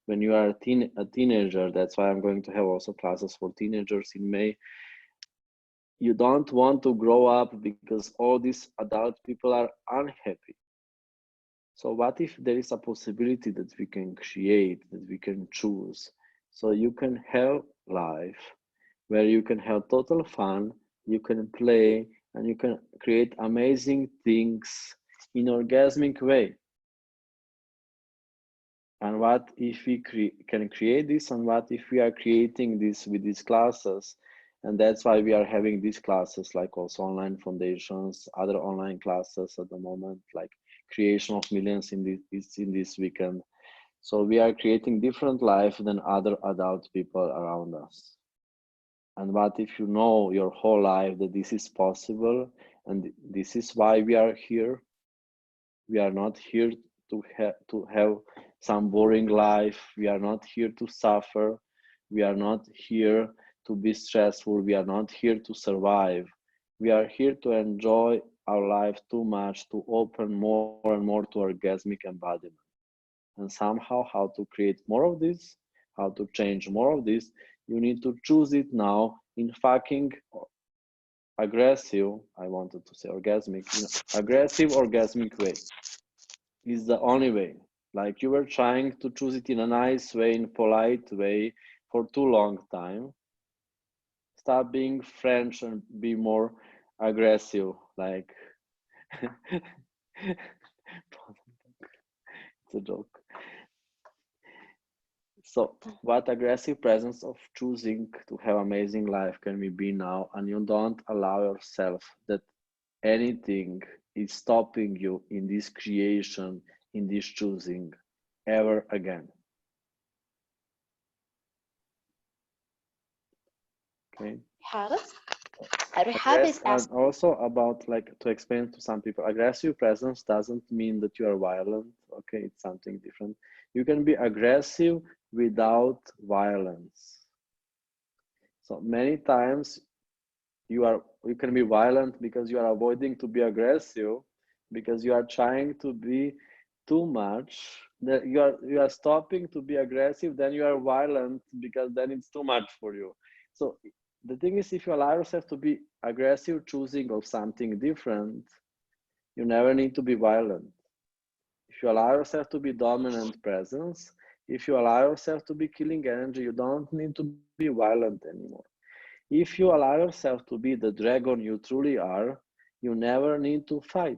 when you are a teenager, that's why I'm going to have also classes for teenagers in May. You don't want to grow up because all these adult people are unhappy. So what if there is a possibility that we can create, that we can choose? So you can have life where you can have total fun, you can play, and you can create amazing things in orgasmic way. And what if we can create this, and what if we are creating this with these classes? And that's why we are having these classes, like also online foundations, other online classes at the moment, like creation of millions in this weekend. So we are creating different life than other adult people around us. And what if you know your whole life that this is possible, and this is why we are here? We are not here to have some boring life. We are not here to suffer. We are not here to be stressful. We are not here to survive. We are here to enjoy our life too much, to open more and more to orgasmic embodiment. And somehow, how to create more of this, how to change more of this, you need to choose it now in fucking aggressive, I wanted to say orgasmic, aggressive orgasmic way. Is the only way. Like you were trying to choose it in a nice way, in polite way for too long time. Stop being French and be more aggressive. Like it's a joke. So what aggressive presence of choosing to have amazing life can we be now? And you don't allow yourself that anything is stopping you in this creation, in this choosing ever again. Okay. Haris? Rehab is And also about like to explain to some people, aggressive presence doesn't mean that you are violent. Okay, it's something different. You can be aggressive without violence. So many times you can be violent because you are avoiding to be aggressive, because you are trying to be too much. That you are stopping to be aggressive, then you are violent because then it's too much for you. So the thing is, if you allow yourself to be aggressive, choosing of something different, you never need to be violent. If you allow yourself to be dominant presence, if you allow yourself to be killing energy, you don't need to be violent anymore. If you allow yourself to be the dragon you truly are, you never need to fight.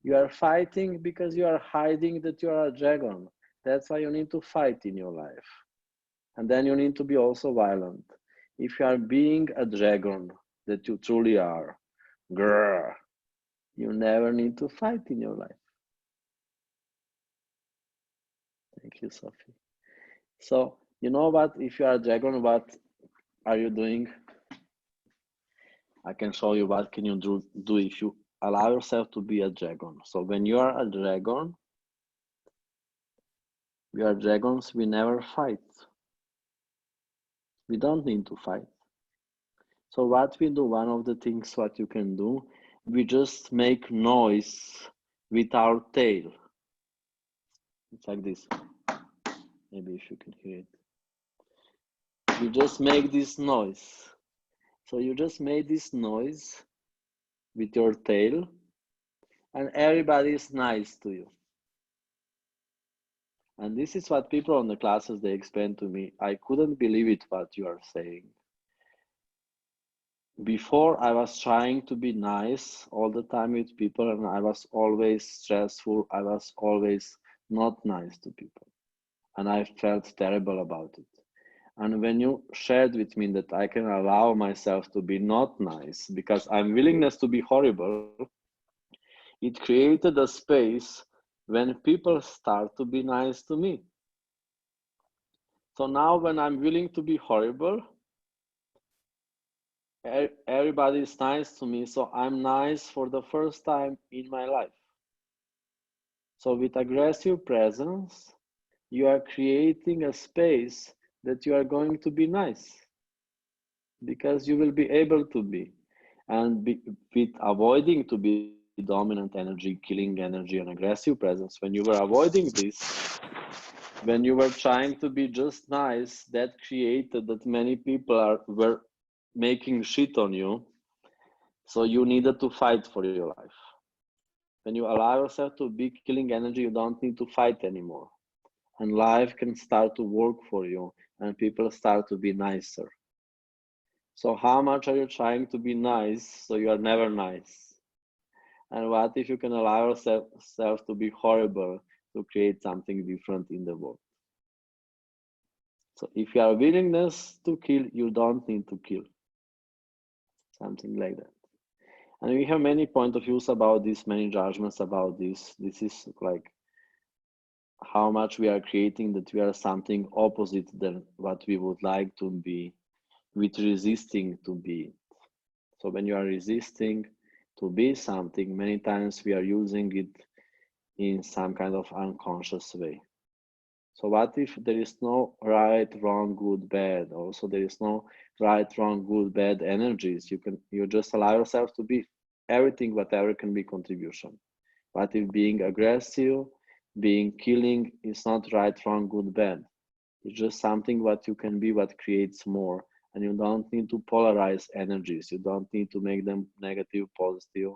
You are fighting because you are hiding that you are a dragon. That's why you need to fight in your life. And then you need to be also violent. If you are being a dragon that you truly are, grrr, you never need to fight in your life. Thank you, Sophie. So, you know what? If you are a dragon, what are you doing? I can show you what can you do if you allow yourself to be a dragon. So when you are a dragon, we are dragons, we never fight. We don't need to fight. So what we do, one of the things what you can do, we just make noise with our tail. It's like this. Maybe if you can hear it. You just make this noise. So you just made this noise with your tail, and everybody is nice to you. And this is what people on the classes, they explain to me. I couldn't believe it what you are saying. Before I was trying to be nice all the time with people, and I was always stressful. I was always not nice to people. And I felt terrible about it. And when you shared with me that I can allow myself to be not nice because I'm willingness to be horrible, it created a space when people start to be nice to me. So now when I'm willing to be horrible, everybody is nice to me. So I'm nice for the first time in my life. So with aggressive presence, you are creating a space that you are going to be nice, because you will be able to be. And with avoiding to be dominant energy, killing energy, and aggressive presence, when you were avoiding this, when you were trying to be just nice, that created that many people were making shit on you. So you needed to fight for your life. When you allow yourself to be killing energy, you don't need to fight anymore. And life can start to work for you, and people start to be nicer. So how much are you trying to be nice so you are never nice? And what if you can allow yourself to be horrible to create something different in the world? So if you are willingness to kill, you don't need to kill. Something like that. And we have many point of views about this, many judgments about this. This is like how much we are creating that we are something opposite than what we would like to be, with resisting to be. So when you are resisting to be something, many times we are using it in some kind of unconscious way. So what if there is no right, wrong, good, bad? Also, there is no right, wrong, good, bad energies. You just allow yourself to be everything, whatever can be contribution. But if being aggressive, being killing is not right, wrong, good, bad. It's just something what you can be, what creates more. And you don't need to polarize energies. You don't need to make them negative, positive.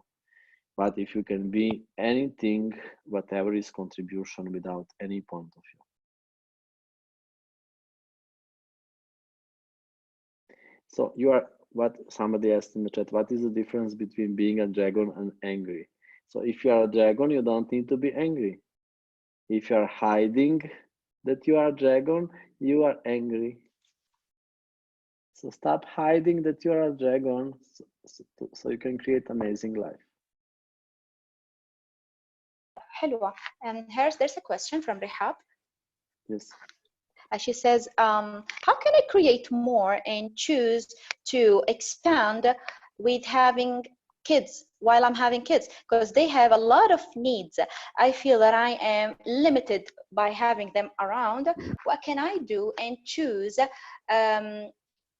But if you can be anything, whatever is contribution without any point of view. So you are, what somebody asked in the chat, what is the difference between being a dragon and angry? So if you are a dragon, you don't need to be angry. If you are hiding that you are a dragon, you are angry. So stop hiding that you are a dragon so you can create amazing life. Hello. Harris, there's a question from Rehab. Yes. She says, how can I create more and choose to expand with having kids while I'm having kids? Because they have a lot of needs. I feel that I am limited by having them around. What can I do and choose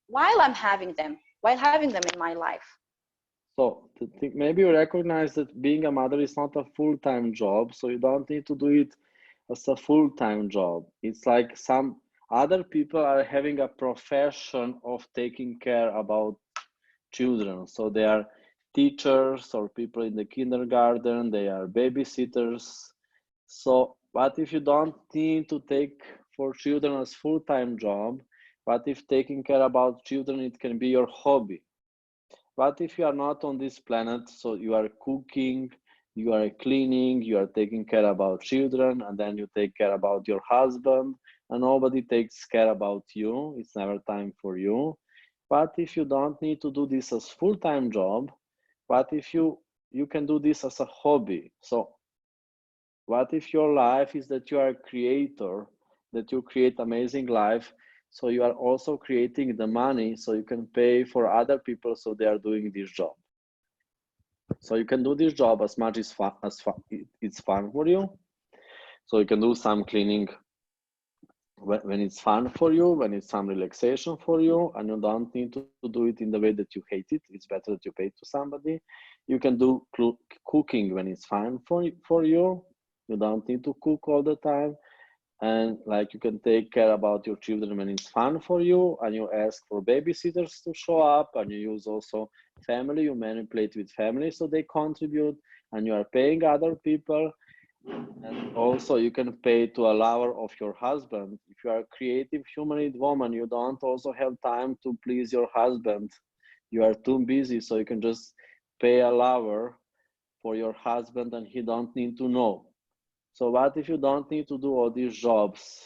while I'm having them in my life? So maybe you recognize that being a mother is not a full-time job, so you don't need to do it as a full-time job. It's like some other people are having a profession of taking care about children. So they are teachers or people in the kindergarten, they are babysitters. So what if you don't need to take for children as full-time job? What if taking care about children, it can be your hobby? What if you are not on this planet, so you are cooking, you are cleaning, you are taking care about children, and then you take care about your husband, and nobody takes care about you, it's never time for you. What if you don't need to do this as full-time job? What if you can do this as a hobby? So what if your life is that you are a creator, that you create amazing life, so you are also creating the money so you can pay for other people so they are doing this job. So you can do this job as much as it's fun for you. So you can do some cleaning when it's fun for you, when it's some relaxation for you, and you don't need to do it in the way that you hate it. It's better that you pay to somebody. You can do cooking when it's fun for you. You don't need to cook all the time. And like you can take care about your children when it's fun for you, and you ask for babysitters to show up, and you use also family, you manipulate with family so they contribute, and you are paying other people. And also you can pay to a lover of your husband. If you are a creative humanoid woman, you don't also have time to please your husband. You are too busy, so you can just pay a lover for your husband and he don't need to know. So what if you don't need to do all these jobs?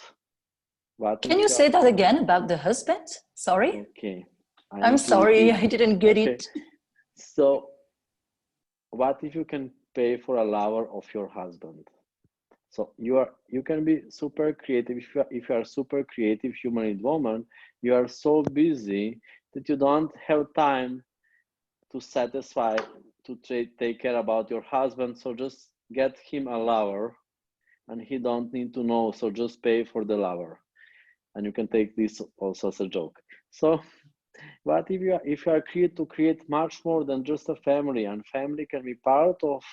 Can you say that again about the husband? Sorry. Okay. I'm sorry, I didn't get it. So what if you can pay for a lover of your husband? So you can be super creative. If you are super creative humanoid woman, you are so busy that you don't have time to satisfy, to take care about your husband. So just get him a lover and he don't need to know, so just pay for the lover. And you can take this also as a joke. So what if you are created to create much more than just a family, and family can be part of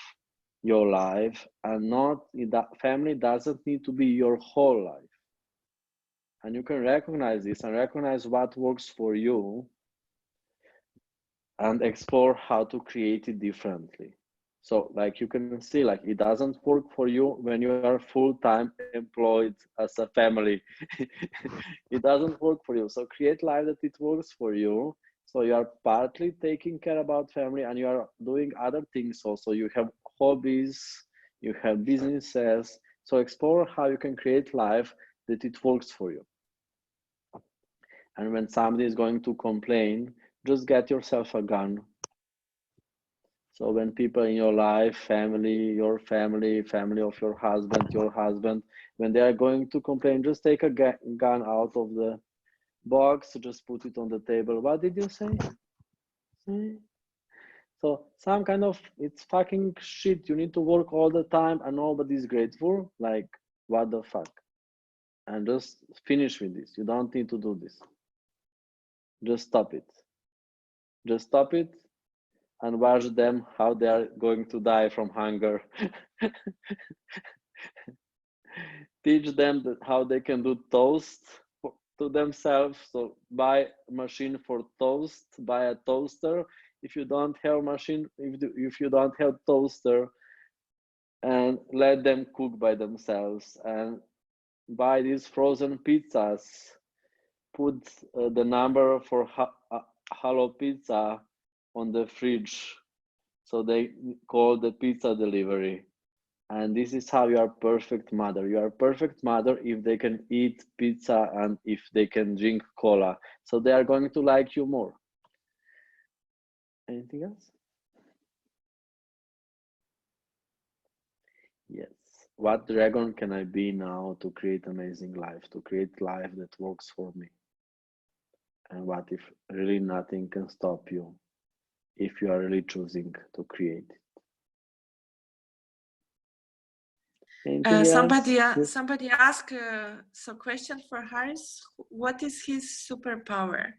your life, and not that family doesn't need to be your whole life. And you can recognize this and recognize what works for you and explore how to create it differently. So like you can see, like it doesn't work for you when you are full-time employed as a family. It doesn't work for you. So create life that it works for you. So you are partly taking care about family, and you are doing other things also. You have hobbies, you have businesses. So explore how you can create life that it works for you. And when somebody is going to complain, just get yourself a gun. So when people in your life, family, your family, family of your husband, when they are going to complain, just take a gun out of the box, just put it on the table. What did you say? So some kind of, it's fucking shit. You need to work all the time and nobody's grateful. Like, what the fuck? And just finish with this. You don't need to do this. Just stop it. Just stop it and watch them how they are going to die from hunger. Teach them how they can do toast to themselves. So buy a machine for toast, buy a toaster. If you don't have machine, if you don't have toaster, and let them cook by themselves, and buy these frozen pizzas. Put the number for Hello Pizza on the fridge, so they call the pizza delivery. And this is how you are perfect mother. You are perfect mother if they can eat pizza and if they can drink cola. So they are going to like you more. Anything else? Yes. What dragon can I be now to create amazing life, to create life that works for me? And what if really nothing can stop you if you are really choosing to create it? Somebody asked some question for Haris. What is his superpower?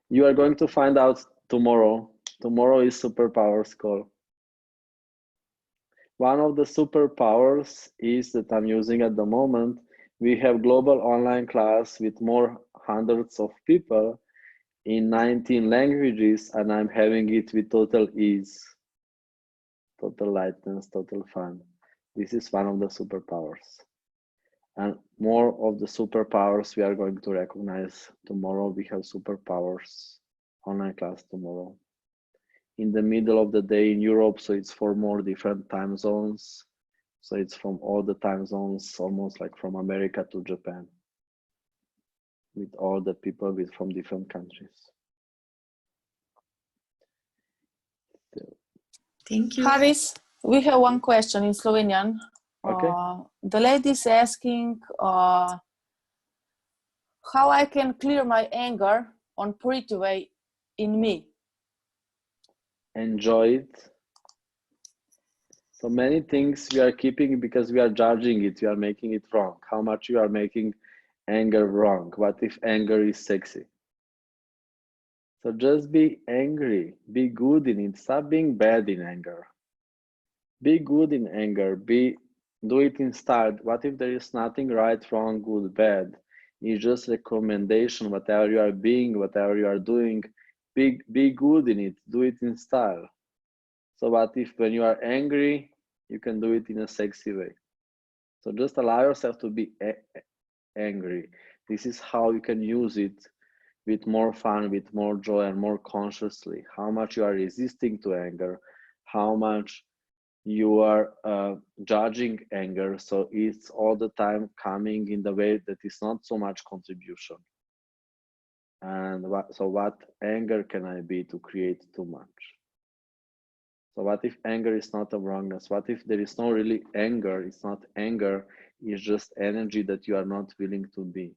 You are going to find out tomorrow. Tomorrow is superpowers call. One of the superpowers is that I'm using at the moment. We have global online class with more hundreds of people in 19 languages, and I'm having it with total ease, total lightness, total fun. This is one of the superpowers. And more of the superpowers we are going to recognize tomorrow. We have superpowers online class tomorrow. In the middle of the day in Europe, so it's for more different time zones. So it's from all the time zones, almost like from America to Japan, with all the people from different countries. So, thank you. Haris, we have one question in Slovenian. okay. The lady is asking how I can clear my anger on pretty way in me. Enjoy it. So many things we are keeping because we are judging it, we are making it wrong. How much you are making anger wrong? What if anger is sexy? So just be angry, be good in it, stop being bad in anger. Be good in anger, do it in style. What if there is nothing right, wrong, good, bad? It's just recommendation, whatever you are being, whatever you are doing, be good in it, do it in style. So what if when you are angry, you can do it in a sexy way? So just allow yourself to be angry. This is how you can use it with more fun, with more joy, and more consciously. How much you are resisting to anger, how much you are judging anger. So it's all the time coming in the way that is not so much contribution. And what anger can I be to create too much? So what if anger is not a wrongness? What if there is no really anger? It's not anger, it's just energy that you are not willing to be.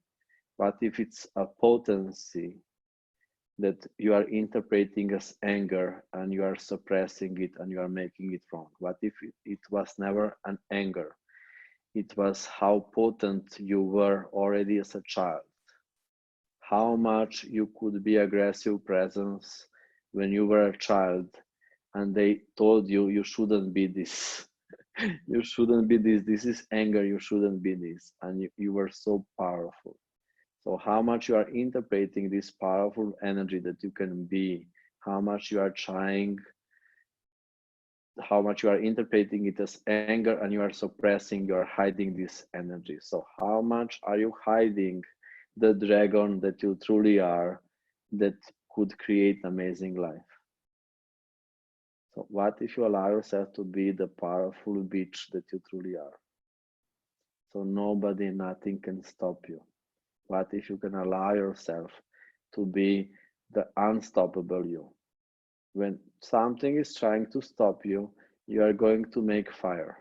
What if it's a potency that you are interpreting as anger and you are suppressing it and you are making it wrong? What if it was never an anger? it was how potent you were already as a child, how much you could be aggressive presence when you were a child and they told you you shouldn't be this. You shouldn't be this. This is anger. You shouldn't be this. And you were so powerful. So how much you are interpreting this powerful energy that you can be, how much you are trying, how much you are interpreting it as anger and you are suppressing, you are hiding this energy. So how much are you hiding the dragon that you truly are that could create amazing life? So what if you allow yourself to be the powerful beach that you truly are? So nobody, nothing can stop you. What if you can allow yourself to be the unstoppable you? When something is trying to stop you, you are going to make fire.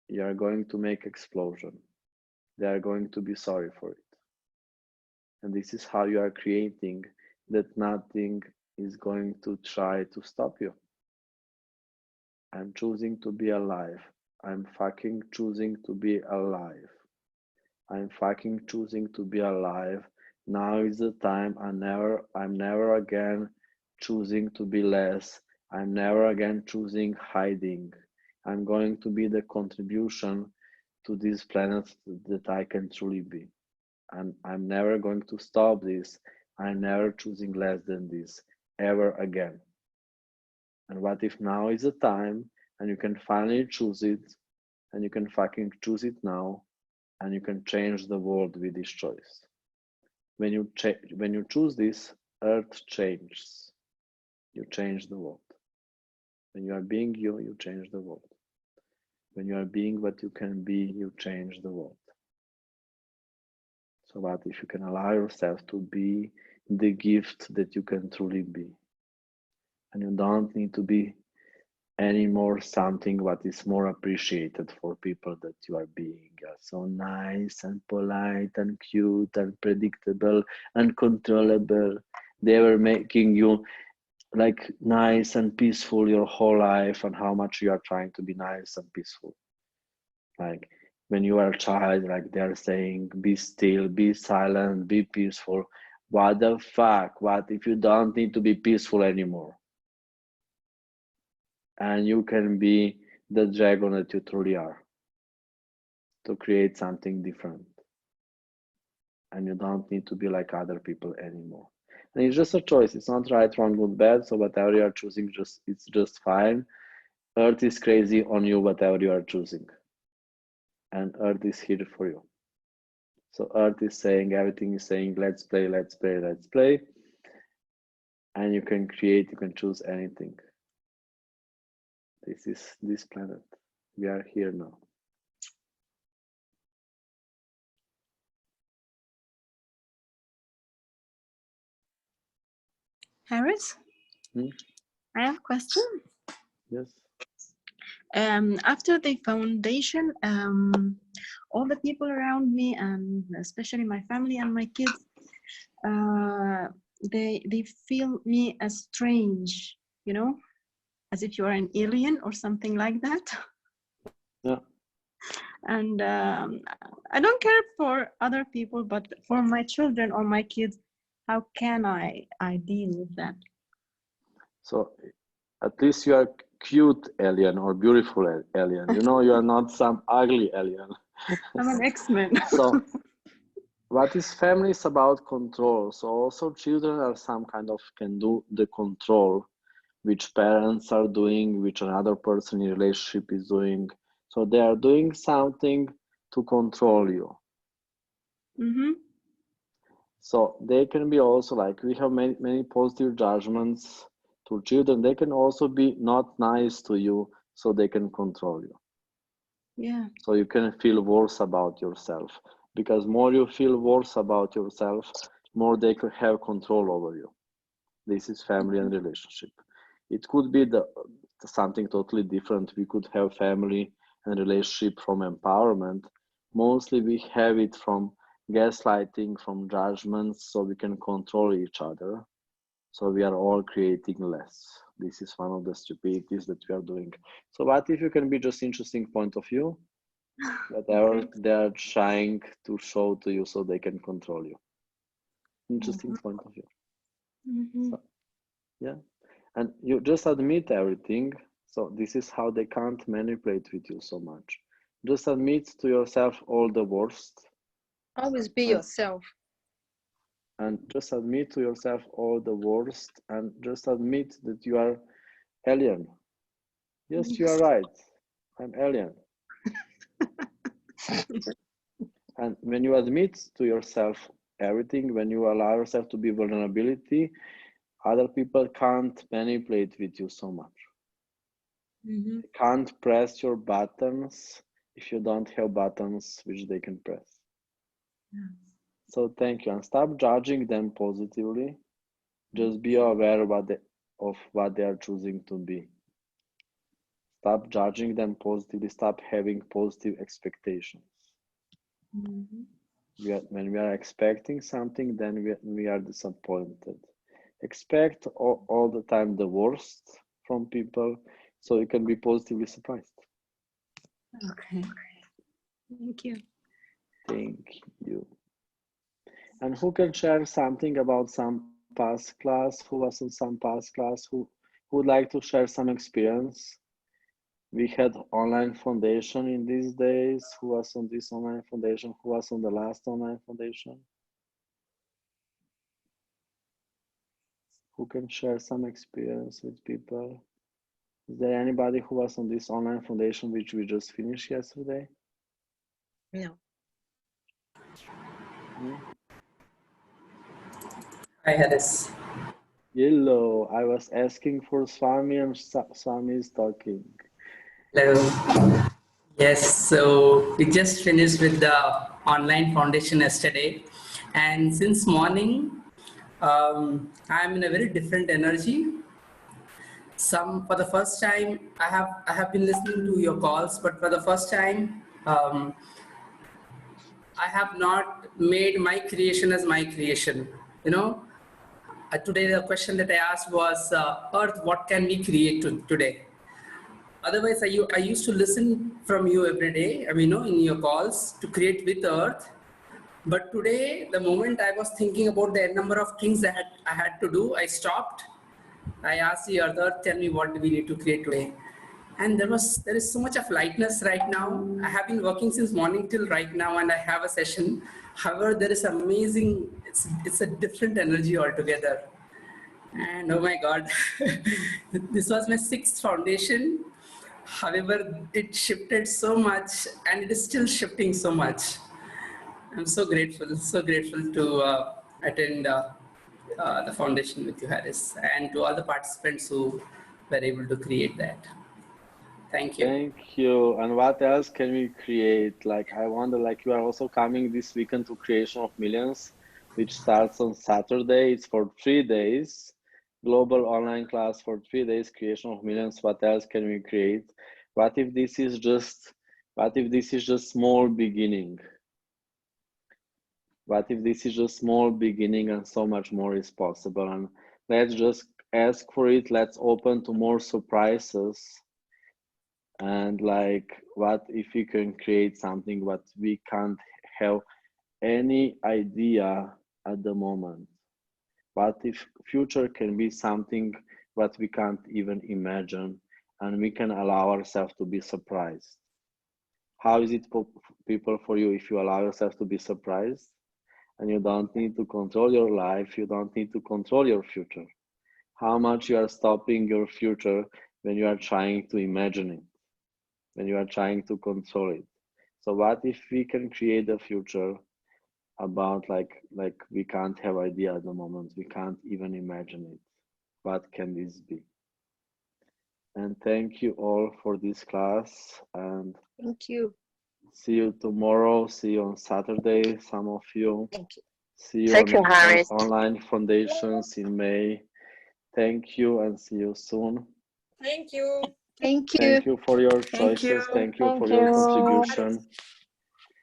You are going to make explosion. They are going to be sorry for it. And this is how you are creating that nothing is going to try to stop you. I'm choosing to be alive. I'm fucking choosing to be alive. I'm fucking choosing to be alive. Now is the time. I'm never again choosing to be less. I'm never again choosing hiding. I'm going to be the contribution to this planet that I can truly be. And I'm never going to stop this. I'm never choosing less than this ever again. And what if now is the time and you can finally choose it and you can fucking choose it now and you can change the world with this choice. When you choose this, Earth changes. You change the world. When you are being you, you change the world. When you are being what you can be, you change the world. So what if you can allow yourself to be the gift that you can truly be? And you don't need to be anymore something what is more appreciated for people that you are being. You are so nice and polite and cute and predictable and controllable. They were making you like nice and peaceful your whole life, and how much you are trying to be nice and peaceful. Like when you are a child, like they're saying, be still, be silent, be peaceful. What the fuck? What if you don't need to be peaceful anymore? And you can be the dragon that you truly are to create something different. And you don't need to be like other people anymore. And it's just a choice. It's not right, wrong, good, bad. So whatever you are choosing, it's just fine. Earth is crazy on you, whatever you are choosing. And Earth is here for you. So Earth is saying, everything is saying, let's play, let's play, let's play. And you can create, you can choose anything. This is this planet. We are here now. Haris, I have a question. Yes. After the foundation, all the people around me, and especially my family and my kids, they feel me as strange, you know, as if you are an alien or something like that. Yeah. And I don't care for other people, but for my children or my kids, how can I deal with that? So at least you are cute alien or beautiful alien. You know, you are not some ugly alien. I'm an X-Men. So what is family is about control. So also children are some kind of can do the control, which parents are doing, which another person in relationship is doing. So they are doing something to control you. Mm-hmm. So they can be also like, we have many positive judgments to children. They can also be not nice to you, so they can control you. Yeah. So you can feel worse about yourself, because more you feel worse about yourself, more they could have control over you. This is family and relationship. It could be something totally different. We could have family and relationship from empowerment. Mostly we have it from gaslighting, from judgments, so we can control each other. So we are all creating less. This is one of the stupidities that we are doing. So what if you can be just interesting point of view? whatever Okay. they are trying to show to you so they can control you. Interesting point of view. Mhm. So, yeah. And you just admit everything. So this is how they can't manipulate with you so much. Just admit to yourself all the worst, Always be and, yourself. and just admit to yourself all the worst, and just admit that you are alien. Yes, you are right. I'm alien. And when you admit to yourself everything, when you allow yourself to be vulnerability, other people can't manipulate with you so much. Mhm. They can't press your buttons if you don't have buttons which they can press. Yeah. So thank you, and stop judging them positively. Just be aware of what they are choosing to be. Stop judging them positively. Stop having positive expectations. Mhm. When we are expecting something, then we are disappointed. Expect all the time the worst from people so you can be positively surprised. Okay. Thank you. Thank you. And who can share something about some past class? Who was in some past class? Who would like to share some experience? We had online foundation in these days. Who was on this online foundation? Who was on the last online foundation? Who can share some experience with people? Is there anybody who was on this online foundation which we just finished yesterday? No. No? Hi, Haris. Hello, I was asking for Swami and Swami is talking. Hello. Yes, so we just finished with the online foundation yesterday, and since morning, I'm in a very different energy. For the first time, I have been listening to your calls, but for the first time, I have not made my creation as my creation. You know, today the question that I asked was, Earth, what can we create today? Otherwise, I used to listen from you every day, in your calls to create with Earth. But today, the moment I was thinking about the number of things I had to do, I stopped. I asked the Earth, tell me what do we need to create today. And there is so much of lightness right now. I have been working since morning till right now, and I have a session. However, there is amazing. It's a different energy altogether. And oh my God, this was my 6th foundation. However, it shifted so much and it is still shifting so much. I'm so grateful to attend the foundation with you, Haris, and to all the participants who were able to create that. Thank you. Thank you. And what else can we create? Like, I wonder, like, you are also coming this weekend to Creation of Millions, which starts on Saturday. It's for 3 days. Global online class for 3 days, Creation of Millions. What else can we create? What if this is just small beginning? What if this is just small beginning and so much more is possible? And let's just ask for it. Let's open to more surprises. And like, what if we can create something what we can't have any idea at the moment? What if future can be something what we can't even imagine, and we can allow ourselves to be surprised? How is it people for you if you allow yourself to be surprised and you don't need to control your life, you don't need to control your future? How much you are stopping your future when you are trying to imagine it, when you are trying to control it? So what if we can create a future about like we can't have idea at the moment, we can't even imagine it? What can this be? And thank you all for this class, and Thank you. see you tomorrow, see you on Saturday, some of you. Thank you. See you Thank you, on Haris. online foundations in May. Thank you and see you soon. Thank you. Thank you. Thank you for your Thank you. choices. Thank you Thank for your you. contribution.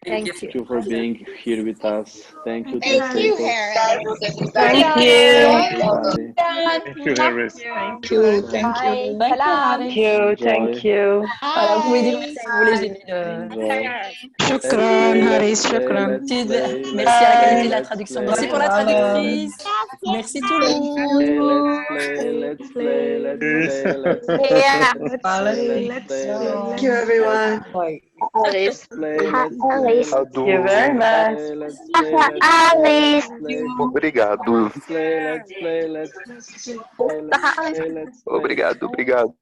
Thank you. Thank you for being here with us. Thank you, Thank you, translator. Thank Bye, you. everybody. Thank you, Harris. Thank you. you. Thank you. Bye. Thank you, Salam. Haris. Thank Enjoy. you. Voilà, vous pouvez dire merci si vous voulez, j'ai mis le... Enjoy. Shukran, Haris. Let's play, Shukran. let's play, Merci à la qualité de la let's traduction. play, Merci pour la traductrice. Merci tout le monde. let's play, let's play, let's play, let's play, Yeah. let's play, let's play, Thank you, everyone. let's play, let's play, let's Thank you very much. play, let's play, let's play, Obrigado. let's play, let's play, let's play, let's play, let's play. Obrigado, obrigado.